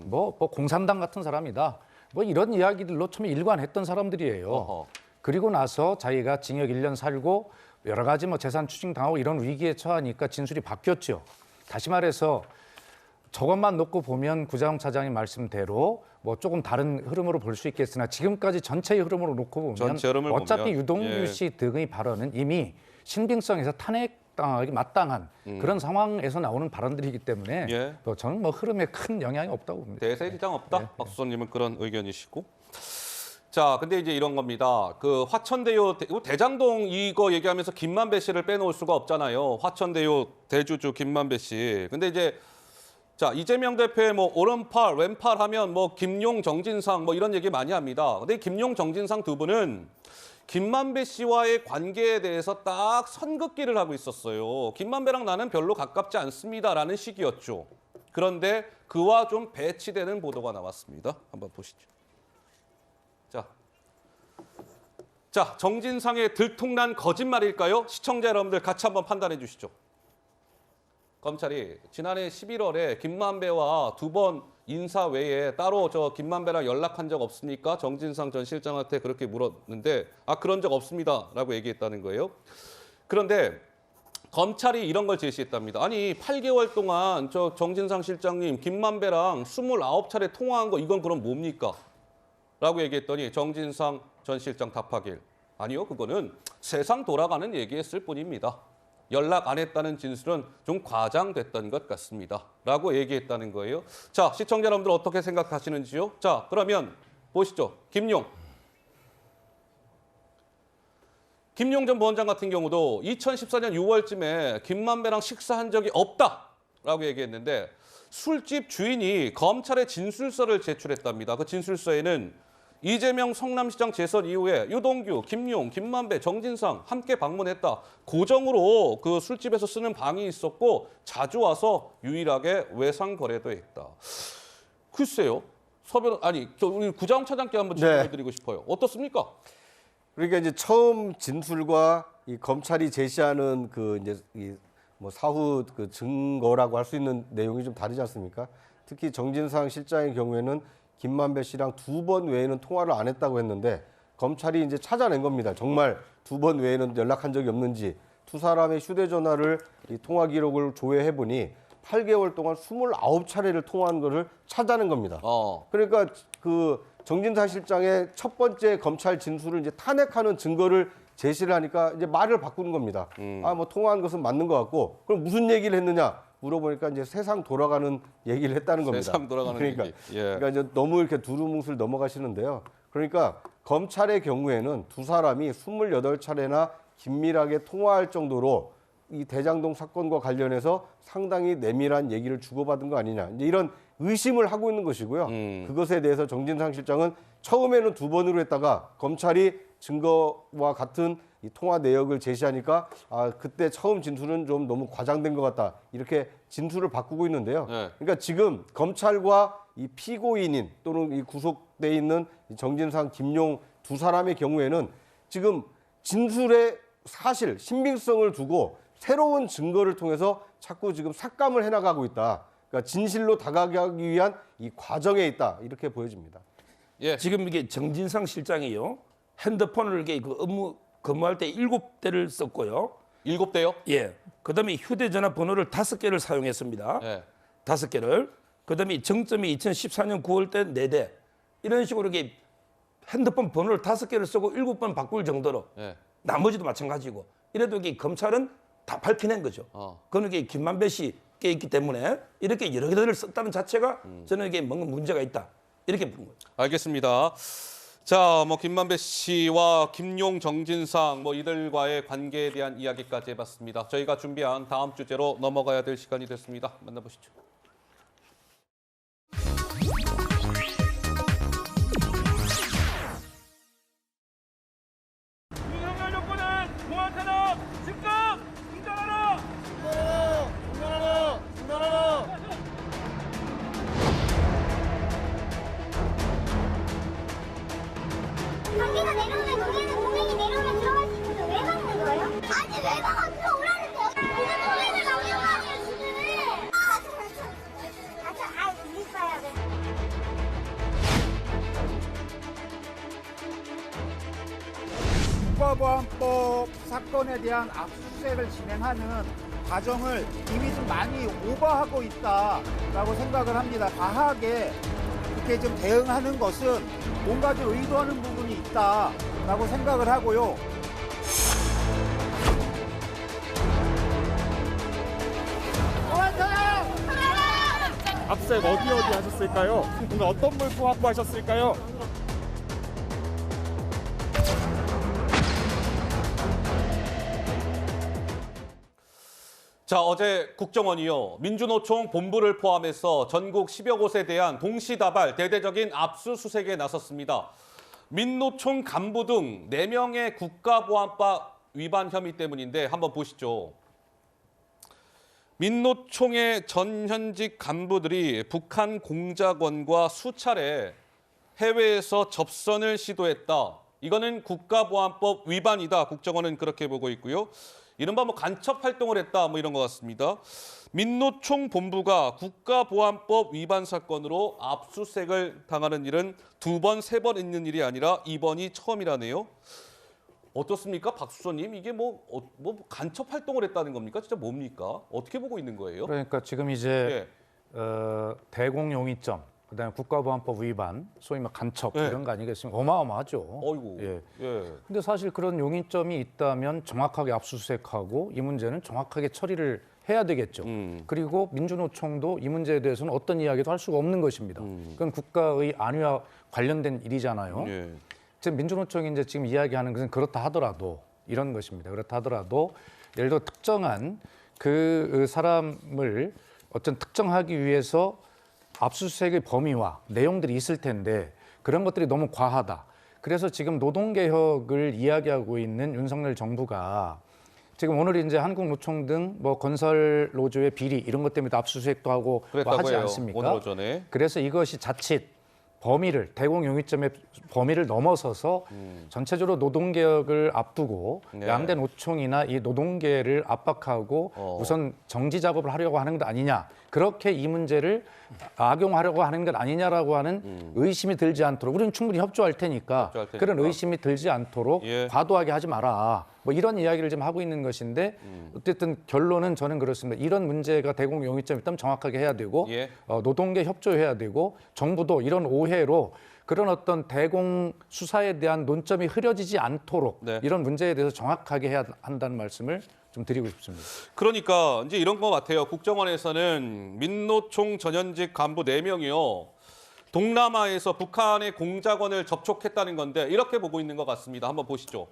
뭐 공산당 같은 사람이다. 뭐 이런 이야기들로 처음에 일관했던 사람들이에요. 그리고 나서 자기가 징역 1년 살고 여러 가지 뭐 재산 추징 당하고 이런 위기에 처하니까 진술이 바뀌었죠. 다시 말해서 저것만 놓고 보면 구자영 차장의 말씀대로 뭐 조금 다른 흐름으로 볼 수 있겠으나 지금까지 전체의 흐름으로 놓고 보면 어차피 유동규 씨 등의 발언은 이미 신빙성에서 탄핵당하기 마땅한 그런 상황에서 나오는 발언들이기 때문에 저는 뭐 흐름에 큰 영향이 없다고 봅니다. 대세에 지장 없다. 박수선님은 그런 의견이시고. 자, 근데 이제 이런 겁니다. 그 화천대유 대장동 이거 얘기하면서 김만배 씨를 빼놓을 수가 없잖아요. 화천대유 대주주 김만배 씨. 근데 이제 자, 이재명 대표의 뭐 오른팔, 왼팔 하면 뭐 김용, 정진상 뭐 이런 얘기 많이 합니다. 근데 김용, 정진상 두 분은 김만배 씨와의 관계에 대해서 딱 선긋기를 하고 있었어요. 김만배랑 나는 별로 가깝지 않습니다라는 식이었죠. 그런데 그와 좀 배치되는 보도가 나왔습니다. 한번 보시죠. 자, 정진상의 들통난 거짓말일까요? 시청자 여러분들 같이 한번 판단해 주시죠. 검찰이 지난해 11월에 김만배와 두 번 인사 외에 따로 저 김만배랑 연락한 적 없습니까? 정진상 전 실장한테 그렇게 물었는데 그런 적 없습니다라고 얘기했다는 거예요. 그런데 검찰이 이런 걸 제시했답니다. 아니 8개월 동안 저 정진상 실장님 김만배랑 29차례 통화한 거 이건 그럼 뭡니까? 라고 얘기했더니 정진상 전 실장 답하길 아니요, 그거는 세상 돌아가는 얘기했을 뿐입니다. 연락 안 했다는 진술은 좀 과장됐던 것 같습니다. 라고 얘기했다는 거예요. 자, 시청자 여러분들 어떻게 생각하시는지요? 자, 그러면 보시죠. 김용 전 부원장 같은 경우도 2014년 6월쯤에 김만배랑 식사한 적이 없다라고 얘기했는데 술집 주인이 검찰에 진술서를 제출했답니다. 그 진술서에는 이재명 성남시장 재선 이후에 유동규, 김용, 김만배, 정진상 함께 방문했다. 고정으로 그 술집에서 쓰는 방이 있었고 자주 와서 유일하게 외상 거래도 했다. 글쎄요. 우리 구자영 차장께 한번 질문을 드리고 싶어요. 어떻습니까? 그러니까 이제 처음 진술과 이 검찰이 제시하는 그 이제 뭐 사후 그 증거라고 할 수 있는 내용이 좀 다르지 않습니까? 특히 정진상 실장의 경우에는 김만배 씨랑 2번 외에는 통화를 안 했다고 했는데 검찰이 이제 찾아낸 겁니다. 정말 2번 외에는 연락한 적이 없는지 두 사람의 휴대전화를 이 통화 기록을 조회해 보니 8개월 동안 29차례를 통화한 것을 찾아낸 겁니다. 그러니까 그 정진상 실장의 첫 번째 검찰 진술을 이제 탄핵하는 증거를 제시를 하니까 이제 말을 바꾸는 겁니다. 뭐 통화한 것은 맞는 것 같고 그럼 무슨 얘기를 했느냐? 물어보니까 이제 세상 돌아가는 얘기를 했다는 겁니다. 세상 돌아가는 그러니까, 얘기. 그러니까 이제 너무 이렇게 두루뭉술 넘어가시는데요. 그러니까 검찰의 경우에는 두 사람이 28차례나 긴밀하게 통화할 정도로 이 대장동 사건과 관련해서 상당히 내밀한 얘기를 주고받은 거 아니냐. 이제 이런 의심을 하고 있는 것이고요. 그것에 대해서 정진상 실장은 처음에는 2번으로 했다가 검찰이 증거와 같은 이 통화 내역을 제시하니까 그때 처음 진술은 좀 너무 과장된 것 같다. 이렇게 진술을 바꾸고 있는데요. 그러니까 지금 검찰과 이 피고인인 또는 이 구속돼 있는 정진상, 김용 두 사람의 경우에는 지금 진술의 사실, 신빙성을 두고 새로운 증거를 통해서 자꾸 지금 삭감을 해나가고 있다. 그러니까 진실로 다가가기 위한 이 과정에 있다. 이렇게 보여집니다. 지금 이게 정진상 실장이요. 핸드폰을 이렇게 그 업무 근무할 때 7대를 썼고요. 7대요? 예. 그다음에 휴대전화 번호를 5개를 사용했습니다. 5개를. 그다음에 정점이 2014년 9월 때 4대. 이런 식으로 이렇게 핸드폰 번호를 5개를 쓰고 7번 바꿀 정도로. 나머지도 마찬가지고. 이래도 이게 검찰은 다 밝혀낸 거죠. 그건 이게 김만배 씨께 있기 때문에 이렇게 여러 개를 썼다는 자체가 저는 이게 뭔가 문제가 있다. 이렇게 보는 거죠. 알겠습니다. 자, 뭐 김만배 씨와 김용, 정진상 이들과의 관계에 대한 이야기까지 해봤습니다. 저희가 준비한 다음 주제로 넘어가야 될 시간이 됐습니다. 만나보시죠. 윤석열 정권은 공안 탄압 즉각 중단하라! 중단하라! 중단하라! 관계가 내려오면 거기는 동맹이 내려오면 들어갈 수 있는데 왜 막는 거예요? 아니 왜 막아? 들어오라는데요. 무슨 동맹을 막는 거 아니에요 지금? 있어야 돼. 국가보안법 사건에 대한 압수수색을 진행하는 과정을 이미 좀 많이 오버하고 있다라고 생각을 합니다. 과하게 이렇게 좀 대응하는 것은 뭔가 좀 의도하는 부분이 있다라고 생각을 하고요. 압수수색 어디 하셨을까요? 오늘 어떤 물품 확보하셨을까요? 자, 어제 국정원이요. 민주노총 본부를 포함해서 전국 10여 곳에 대한 동시다발 대대적인 압수수색에 나섰습니다. 민노총 간부 등 4명의 국가보안법 위반 혐의 때문인데 한번 보시죠. 민노총의 전현직 간부들이 북한 공작원과 수차례 해외에서 접선을 시도했다. 이거는 국가보안법 위반이다. 국정원은 그렇게 보고 있고요. 이른바 간첩 활동을 했다. 이런 것 같습니다. 민노총 본부가 국가보안법 위반 사건으로 압수수색을 당하는 일은 2번, 3번 있는 일이 아니라 이번이 처음이라네요. 어떻습니까? 박 수석님, 이게 간첩 활동을 했다는 겁니까? 진짜 뭡니까? 어떻게 보고 있는 거예요? 그러니까 지금 이제 대공용의점, 그다음에 국가보안법 위반, 소위 간첩 이런 거 아니겠습니까? 어마어마하죠. 어이구. 근데 사실 그런 용의점이 있다면 정확하게 압수수색하고 이 문제는 정확하게 처리를 해야 되겠죠. 그리고 민주노총도 이 문제에 대해서는 어떤 이야기도 할 수가 없는 것입니다. 그건 국가의 안위와 관련된 일이잖아요. 지금 민주노총이 이제 지금 이야기하는 것은 그렇다 하더라도 이런 것입니다. 그렇다 하더라도 예를 들어 특정한 그 사람을 어떤 특정하기 위해서 압수수색의 범위와 내용들이 있을 텐데 그런 것들이 너무 과하다. 그래서 지금 노동개혁을 이야기하고 있는 윤석열 정부가 지금 오늘 이제 한국노총 등 건설 노조의 비리 이런 것 때문에 압수수색도 하고 하지 않습니까? 오늘 오전에. 그래서 이것이 자칫 범위를 대공용의점의 범위를 넘어서서 전체적으로 노동개혁을 앞두고 양대 노총이나 이 노동계를 압박하고 우선 정지 작업을 하려고 하는 것 아니냐. 그렇게 이 문제를 악용하려고 하는 것 아니냐라고 하는 의심이 들지 않도록 우리는 충분히 협조할 테니까 그런 의심이 들지 않도록 과도하게 하지 마라. 이런 이야기를 좀 하고 있는 것인데 어쨌든 결론은 저는 그렇습니다. 이런 문제가 대공용의점이 있다면 정확하게 해야 되고 노동계 협조해야 되고 정부도 이런 오해로 그런 어떤 대공 수사에 대한 논점이 흐려지지 않도록 이런 문제에 대해서 정확하게 해야 한다는 말씀을 좀 드리고 싶습니다. 그러니까 이제 이런 것 같아요. 국정원에서는 민노총 전현직 간부 4명이요. 동남아에서 북한의 공작원을 접촉했다는 건데 이렇게 보고 있는 것 같습니다. 한번 보시죠.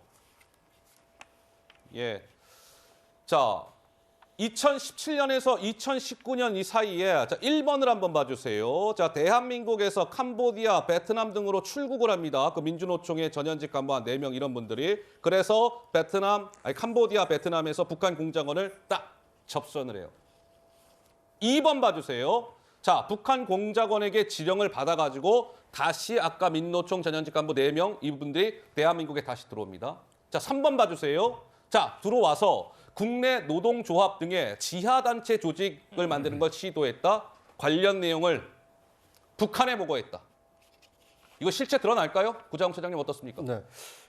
예. 자, 2017년에서 2019년 이 사이에 자, 1번을 한번 봐주세요. 자, 대한민국에서 캄보디아, 베트남 등으로 출국을 합니다. 그 민주노총의 전현직 간부 한 4명 이런 분들이. 그래서 캄보디아, 베트남에서 북한 공작원을 딱 접선을 해요. 2번 봐주세요. 자, 북한 공작원에게 지령을 받아가지고 다시 아까 민노총 전현직 간부 4명 이분들이 대한민국에 다시 들어옵니다. 자, 3번 봐주세요. 자, 들어와서 국내 노동조합 등의 지하단체 조직을 만드는 걸 시도했다. 관련 내용을 북한에 보고했다. 이거 실제 드러날까요? 구자홍 차장님 어떻습니까? 네.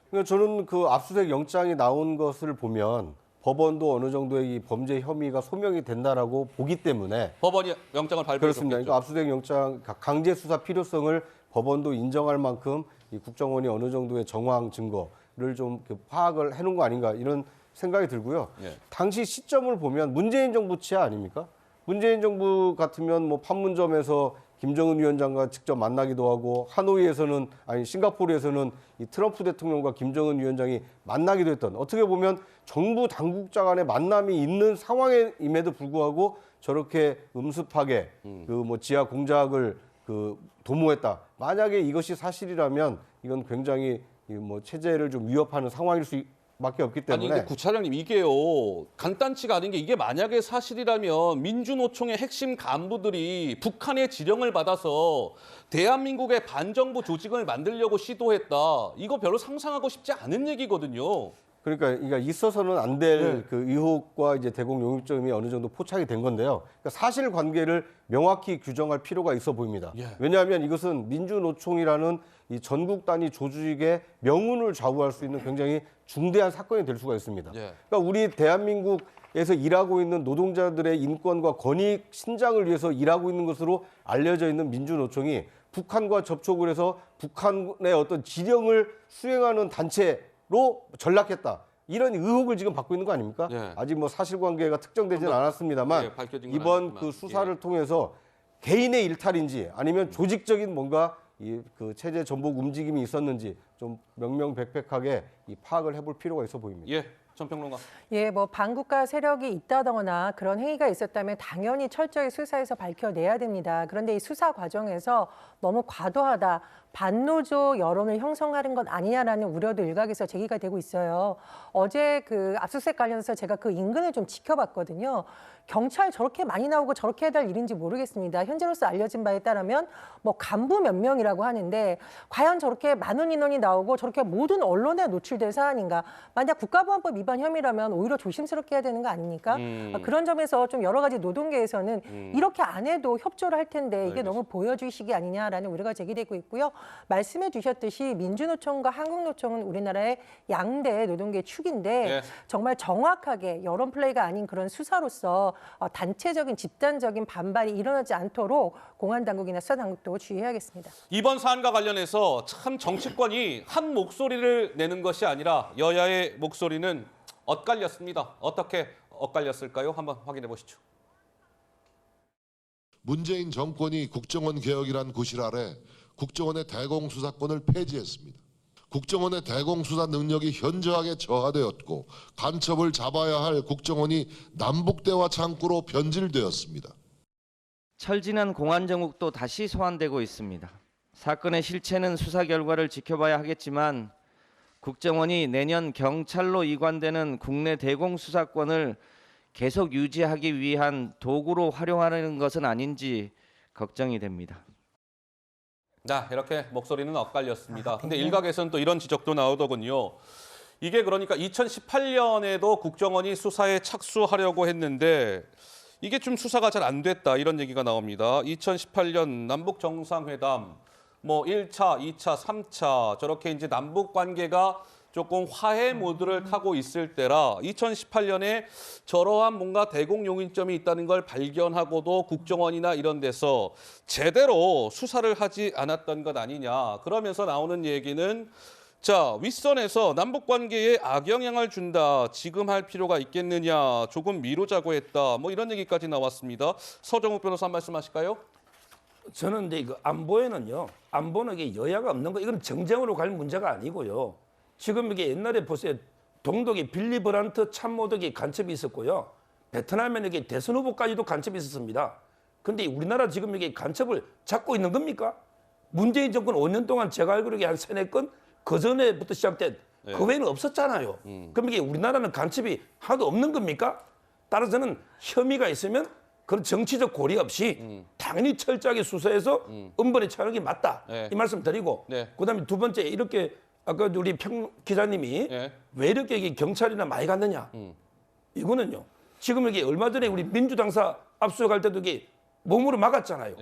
그러니까 저는 그 압수수색 영장이 나온 것을 보면 법원도 어느 정도의 이 범죄 혐의가 소명이 된다라고 보기 때문에 법원이 영장을 발표했죠. 그렇습니다. 그러니까 압수수색 영장 강제 수사 필요성을 법원도 인정할 만큼 이 국정원이 어느 정도의 정황 증거를 좀 파악을 해놓은 거 아닌가 이런 생각이 들고요. 예. 당시 시점을 보면 문재인 정부 치하 아닙니까? 문재인 정부 같으면 뭐 판문점에서 김정은 위원장과 직접 만나기도 하고 싱가포르에서는 이 트럼프 대통령과 김정은 위원장이 만나기도 했던 어떻게 보면 정부 당국자 간의 만남이 있는 상황임에도 불구하고 저렇게 음습하게 그 뭐 지하 공작을 도모했다. 만약에 이것이 사실이라면 이건 굉장히 뭐 체제를 좀 위협하는 상황일 수밖에 없기 때문에. 아니 근데 구차장님 이게요 간단치가 않은 게 이게 만약에 사실이라면 민주노총의 핵심 간부들이 북한의 지령을 받아서 대한민국의 반정부 조직을 만들려고 시도했다. 이거 별로 상상하고 싶지 않은 얘기거든요. 그러니까 있어서는 안 될 그 의혹과 이제 대공 용의점이 어느 정도 포착이 된 건데요. 그러니까 사실관계를 명확히 규정할 필요가 있어 보입니다. 왜냐하면 이것은 민주노총이라는 이 전국 단위 조직의 명운을 좌우할 수 있는 굉장히 중대한 사건이 될 수가 있습니다. 그러니까 우리 대한민국에서 일하고 있는 노동자들의 인권과 권익 신장을 위해서 일하고 있는 것으로 알려져 있는 민주노총이 북한과 접촉을 해서 북한의 어떤 지령을 수행하는 단체로 전락했다. 이런 의혹을 지금 받고 있는 거 아닙니까? 아직 뭐 사실관계가 특정되지는 않았습니다만 이번 그 수사를 통해서 개인의 일탈인지 아니면 조직적인 뭔가 그 체제 전복 움직임이 있었는지 좀 명명백백하게 이 파악을 해볼 필요가 있어 보입니다. 예, 전평론가. 예, 뭐 반국가 세력이 있다거나 그런 행위가 있었다면 당연히 철저히 수사해서 밝혀내야 됩니다. 그런데 이 수사 과정에서 너무 과도하다, 반노조 여론을 형성하는 건 아니냐라는 우려도 일각에서 제기가 되고 있어요. 어제 그 압수수색 관련해서 제가 그 인근을 좀 지켜봤거든요. 경찰 저렇게 많이 나오고 저렇게 해야 될 일인지 모르겠습니다. 현재로서 알려진 바에 따르면 뭐 간부 몇 명이라고 하는데 과연 저렇게 많은 인원이 나오고 저렇게 모든 언론에 노출될 사안인가? 만약 국가보안법 위반 혐의라면 오히려 조심스럽게 해야 되는 거 아닙니까? 그런 점에서 좀 여러 가지 노동계에서는 이렇게 안 해도 협조를 할 텐데 이게 너무 보여주의식이 아니냐라는 우려가 제기되고 있고요. 말씀해 주셨듯이 민주노총과 한국노총은 우리나라의 양대 노동계 축인데 정말 정확하게 여론 플레이가 아닌 그런 수사로서 단체적인 집단적인 반발이 일어나지 않도록 공안당국이나 수사당국도 주의해야겠습니다. 이번 사안과 관련해서 참 정치권이 한 목소리를 내는 것이 아니라 여야의 목소리는 엇갈렸습니다. 어떻게 엇갈렸을까요? 한번 확인해 보시죠. 문재인 정권이 국정원 개혁이란 구실 아래 국정원의 대공수사권을 폐지했습니다. 국정원의 대공수사 능력이 현저하게 저하되었고 간첩을 잡아야 할 국정원이 남북대화 창구로 변질되었습니다. 철진한 공안정국도 다시 소환되고 있습니다. 사건의 실체는 수사 결과를 지켜봐야 하겠지만 국정원이 내년 경찰로 이관되는 국내 대공수사권을 계속 유지하기 위한 도구로 활용하는 것은 아닌지 걱정이 됩니다. 자, 이렇게 목소리는 엇갈렸습니다. 근데 일각에서는 또 이런 지적도 나오더군요. 이게 그러니까 2018년에도 국정원이 수사에 착수하려고 했는데 이게 좀 수사가 잘 안 됐다 이런 얘기가 나옵니다. 2018년 남북 정상회담 뭐 1차, 2차, 3차 저렇게 이제 남북 관계가 조금 화해 모드를 타고 있을 때라 2018년에 저러한 뭔가 대공용인점이 있다는 걸 발견하고도 국정원이나 이런 데서 제대로 수사를 하지 않았던 것 아니냐. 그러면서 나오는 얘기는 자, 윗선에서 남북관계에 악영향을 준다. 지금 할 필요가 있겠느냐. 조금 미루자고 했다. 뭐 이런 얘기까지 나왔습니다. 서정욱 변호사 한 말씀 하실까요? 저는 이제 그 안보에는요, 안보는 이게 여야가 없는 거, 이건 정쟁으로 갈 문제가 아니고요. 지금 이게 옛날에 보세요. 동독에 빌리 브란트 참모덕이 간첩이 있었고요. 베트남에는 이게 대선 후보까지도 간첩이 있었습니다. 그런데 우리나라 지금 이게 간첩을 잡고 있는 겁니까? 문재인 정권 5년 동안 제가 알기로 한 3-4건 그 전에부터 시작된 그 외에는 없었잖아요. 그럼 이게 우리나라는 간첩이 하나도 없는 겁니까? 따라서 저는 혐의가 있으면 그런 정치적 고리 없이 당연히 철저하게 수사해서 엄벌에 처하는 게 맞다. 이 말씀 드리고 그다음에 두 번째 이렇게 아까 우리 평 기자님이 왜 이렇게 이게 경찰이나 많이 갔느냐. 이거는요. 지금 여기 얼마 전에 우리 민주당사 압수수색할 때도 이게 몸으로 막았잖아요.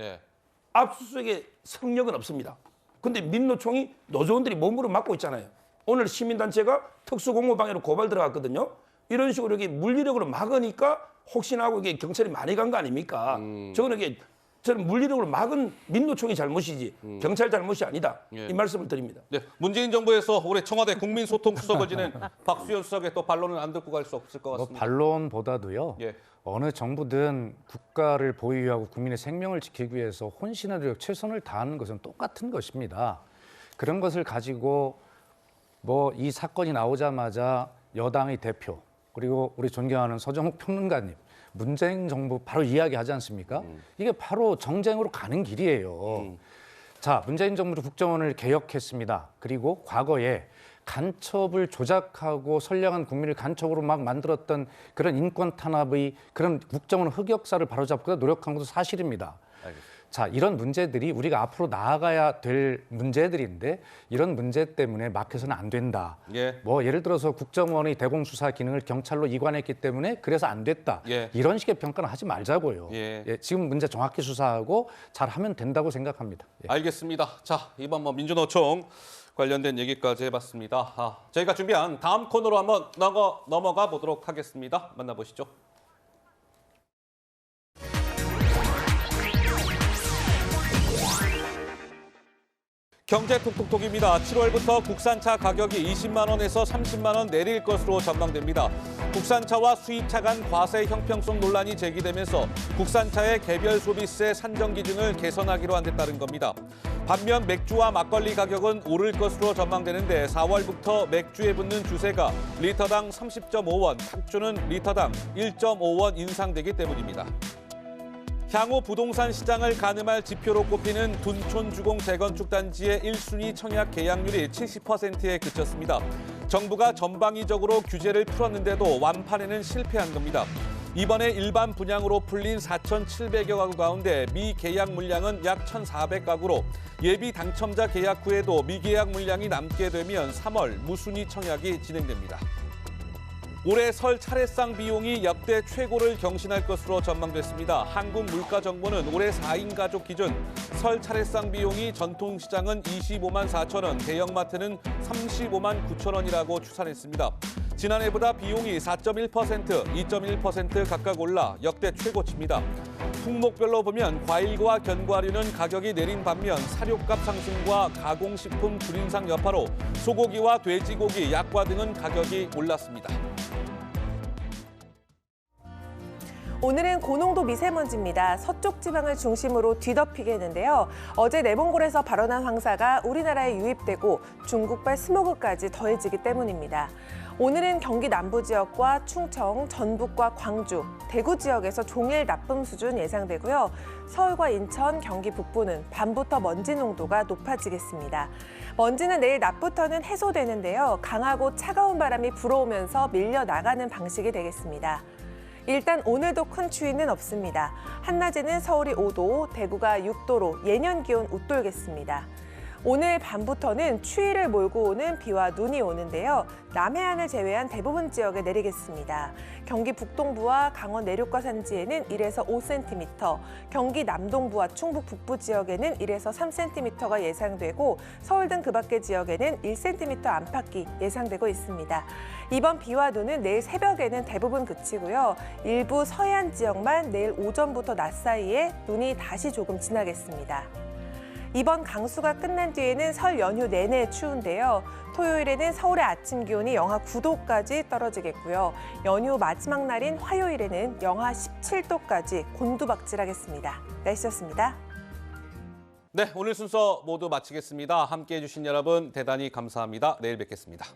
압수수색의 성력은 없습니다. 근데 민노총이 노조원들이 몸으로 막고 있잖아요. 오늘 시민단체가 특수공무방해로 고발 들어갔거든요. 이런 식으로 이렇게 물리력으로 막으니까 혹시나 하고 이게 경찰이 많이 간 거 아닙니까? 저는 물리력으로 막은 민노총이 잘못이지 경찰 잘못이 아니다. 이 말씀을 드립니다. 네, 문재인 정부에서 올해 청와대 국민소통수석을 지낸 박수현 수석의 또 반론은 안 듣고 갈 수 없을 것 같습니다. 반론보다도요. 어느 정부든 국가를 보유하고 국민의 생명을 지키기 위해서 혼신의 노력, 최선을 다하는 것은 똑같은 것입니다. 그런 것을 가지고 뭐 이 사건이 나오자마자 여당의 대표 그리고 우리 존경하는 서정욱 평론가님 문재인 정부 바로 이야기하지 않습니까? 이게 바로 정쟁으로 가는 길이에요. 자, 문재인 정부도 국정원을 개혁했습니다. 그리고 과거에 간첩을 조작하고 선량한 국민을 간첩으로 막 만들었던 그런 인권 탄압의 그런 국정원 흑역사를 바로잡고 노력한 것도 사실입니다. 알겠습니다. 자, 이런 문제들이 우리가 앞으로 나아가야 될 문제들인데 이런 문제 때문에 막혀서는 안 된다. 뭐 예를 들어서 국정원의 대공수사 기능을 경찰로 이관했기 때문에 그래서 안 됐다. 이런 식의 평가는 하지 말자고요. 지금 문제 정확히 수사하고 잘하면 된다고 생각합니다. 알겠습니다. 자, 이번 민주노총 관련된 얘기까지 해봤습니다. 저희가 준비한 다음 코너로 한번 넘어가 보도록 하겠습니다. 만나보시죠. 경제 톡톡톡입니다. 7월부터 국산차 가격이 20만 원에서 30만 원 내릴 것으로 전망됩니다. 국산차와 수입차 간 과세 형평성 논란이 제기되면서 국산차의 개별 소비세 산정 기준을 개선하기로 한 데 따른 겁니다. 반면 맥주와 막걸리 가격은 오를 것으로 전망되는데 4월부터 맥주에 붙는 주세가 리터당 30.5원, 탁주는 리터당 1.5원 인상되기 때문입니다. 향후 부동산 시장을 가늠할 지표로 꼽히는 둔촌 주공 재건축 단지의 1순위 청약 계약률이 70%에 그쳤습니다. 정부가 전방위적으로 규제를 풀었는데도 완판에는 실패한 겁니다. 이번에 일반 분양으로 풀린 4,700여 가구 가운데 미계약 물량은 약 1,400가구로 예비 당첨자 계약 후에도 미계약 물량이 남게 되면 3월 무순위 청약이 진행됩니다. 올해 설 차례상 비용이 역대 최고를 경신할 것으로 전망됐습니다. 한국물가정보는 올해 4인 가족 기준 설 차례상 비용이 전통시장은 25만 4천 원, 대형마트는 35만 9천 원이라고 추산했습니다. 지난해보다 비용이 4.1%, 2.1% 각각 올라 역대 최고치입니다. 품목별로 보면 과일과 견과류는 가격이 내린 반면 사료값 상승과 가공식품 불인상 여파로 소고기와 돼지고기, 약과 등은 가격이 올랐습니다. 오늘은 고농도 미세먼지입니다. 서쪽 지방을 중심으로 뒤덮이겠는데요. 어제 내몽골에서 발원한 황사가 우리나라에 유입되고 중국발 스모그까지 더해지기 때문입니다. 오늘은 경기 남부 지역과 충청, 전북과 광주, 대구 지역에서 종일 나쁨 수준 예상되고요. 서울과 인천, 경기 북부는 밤부터 먼지 농도가 높아지겠습니다. 먼지는 내일 낮부터는 해소되는데요. 강하고 차가운 바람이 불어오면서 밀려나가는 방식이 되겠습니다. 일단 오늘도 큰 추위는 없습니다. 한낮에는 서울이 5도, 대구가 6도로 예년 기온 웃돌겠습니다. 오늘 밤부터는 추위를 몰고 오는 비와 눈이 오는데요. 남해안을 제외한 대부분 지역에 내리겠습니다. 경기 북동부와 강원 내륙과 산지에는 1에서 5cm, 경기 남동부와 충북 북부 지역에는 1에서 3cm가 예상되고 서울 등 그 밖의 지역에는 1cm 안팎이 예상되고 있습니다. 이번 비와 눈은 내일 새벽에는 대부분 그치고요. 일부 서해안 지역만 내일 오전부터 낮 사이에 눈이 다시 조금 지나겠습니다. 이번 강수가 끝난 뒤에는 설 연휴 내내 추운데요. 토요일에는 서울의 아침 기온이 영하 9도까지 떨어지겠고요. 연휴 마지막 날인 화요일에는 영하 17도까지 곤두박질하겠습니다. 날씨였습니다. 네, 오늘 순서 모두 마치겠습니다. 함께해 주신 여러분 대단히 감사합니다. 내일 뵙겠습니다.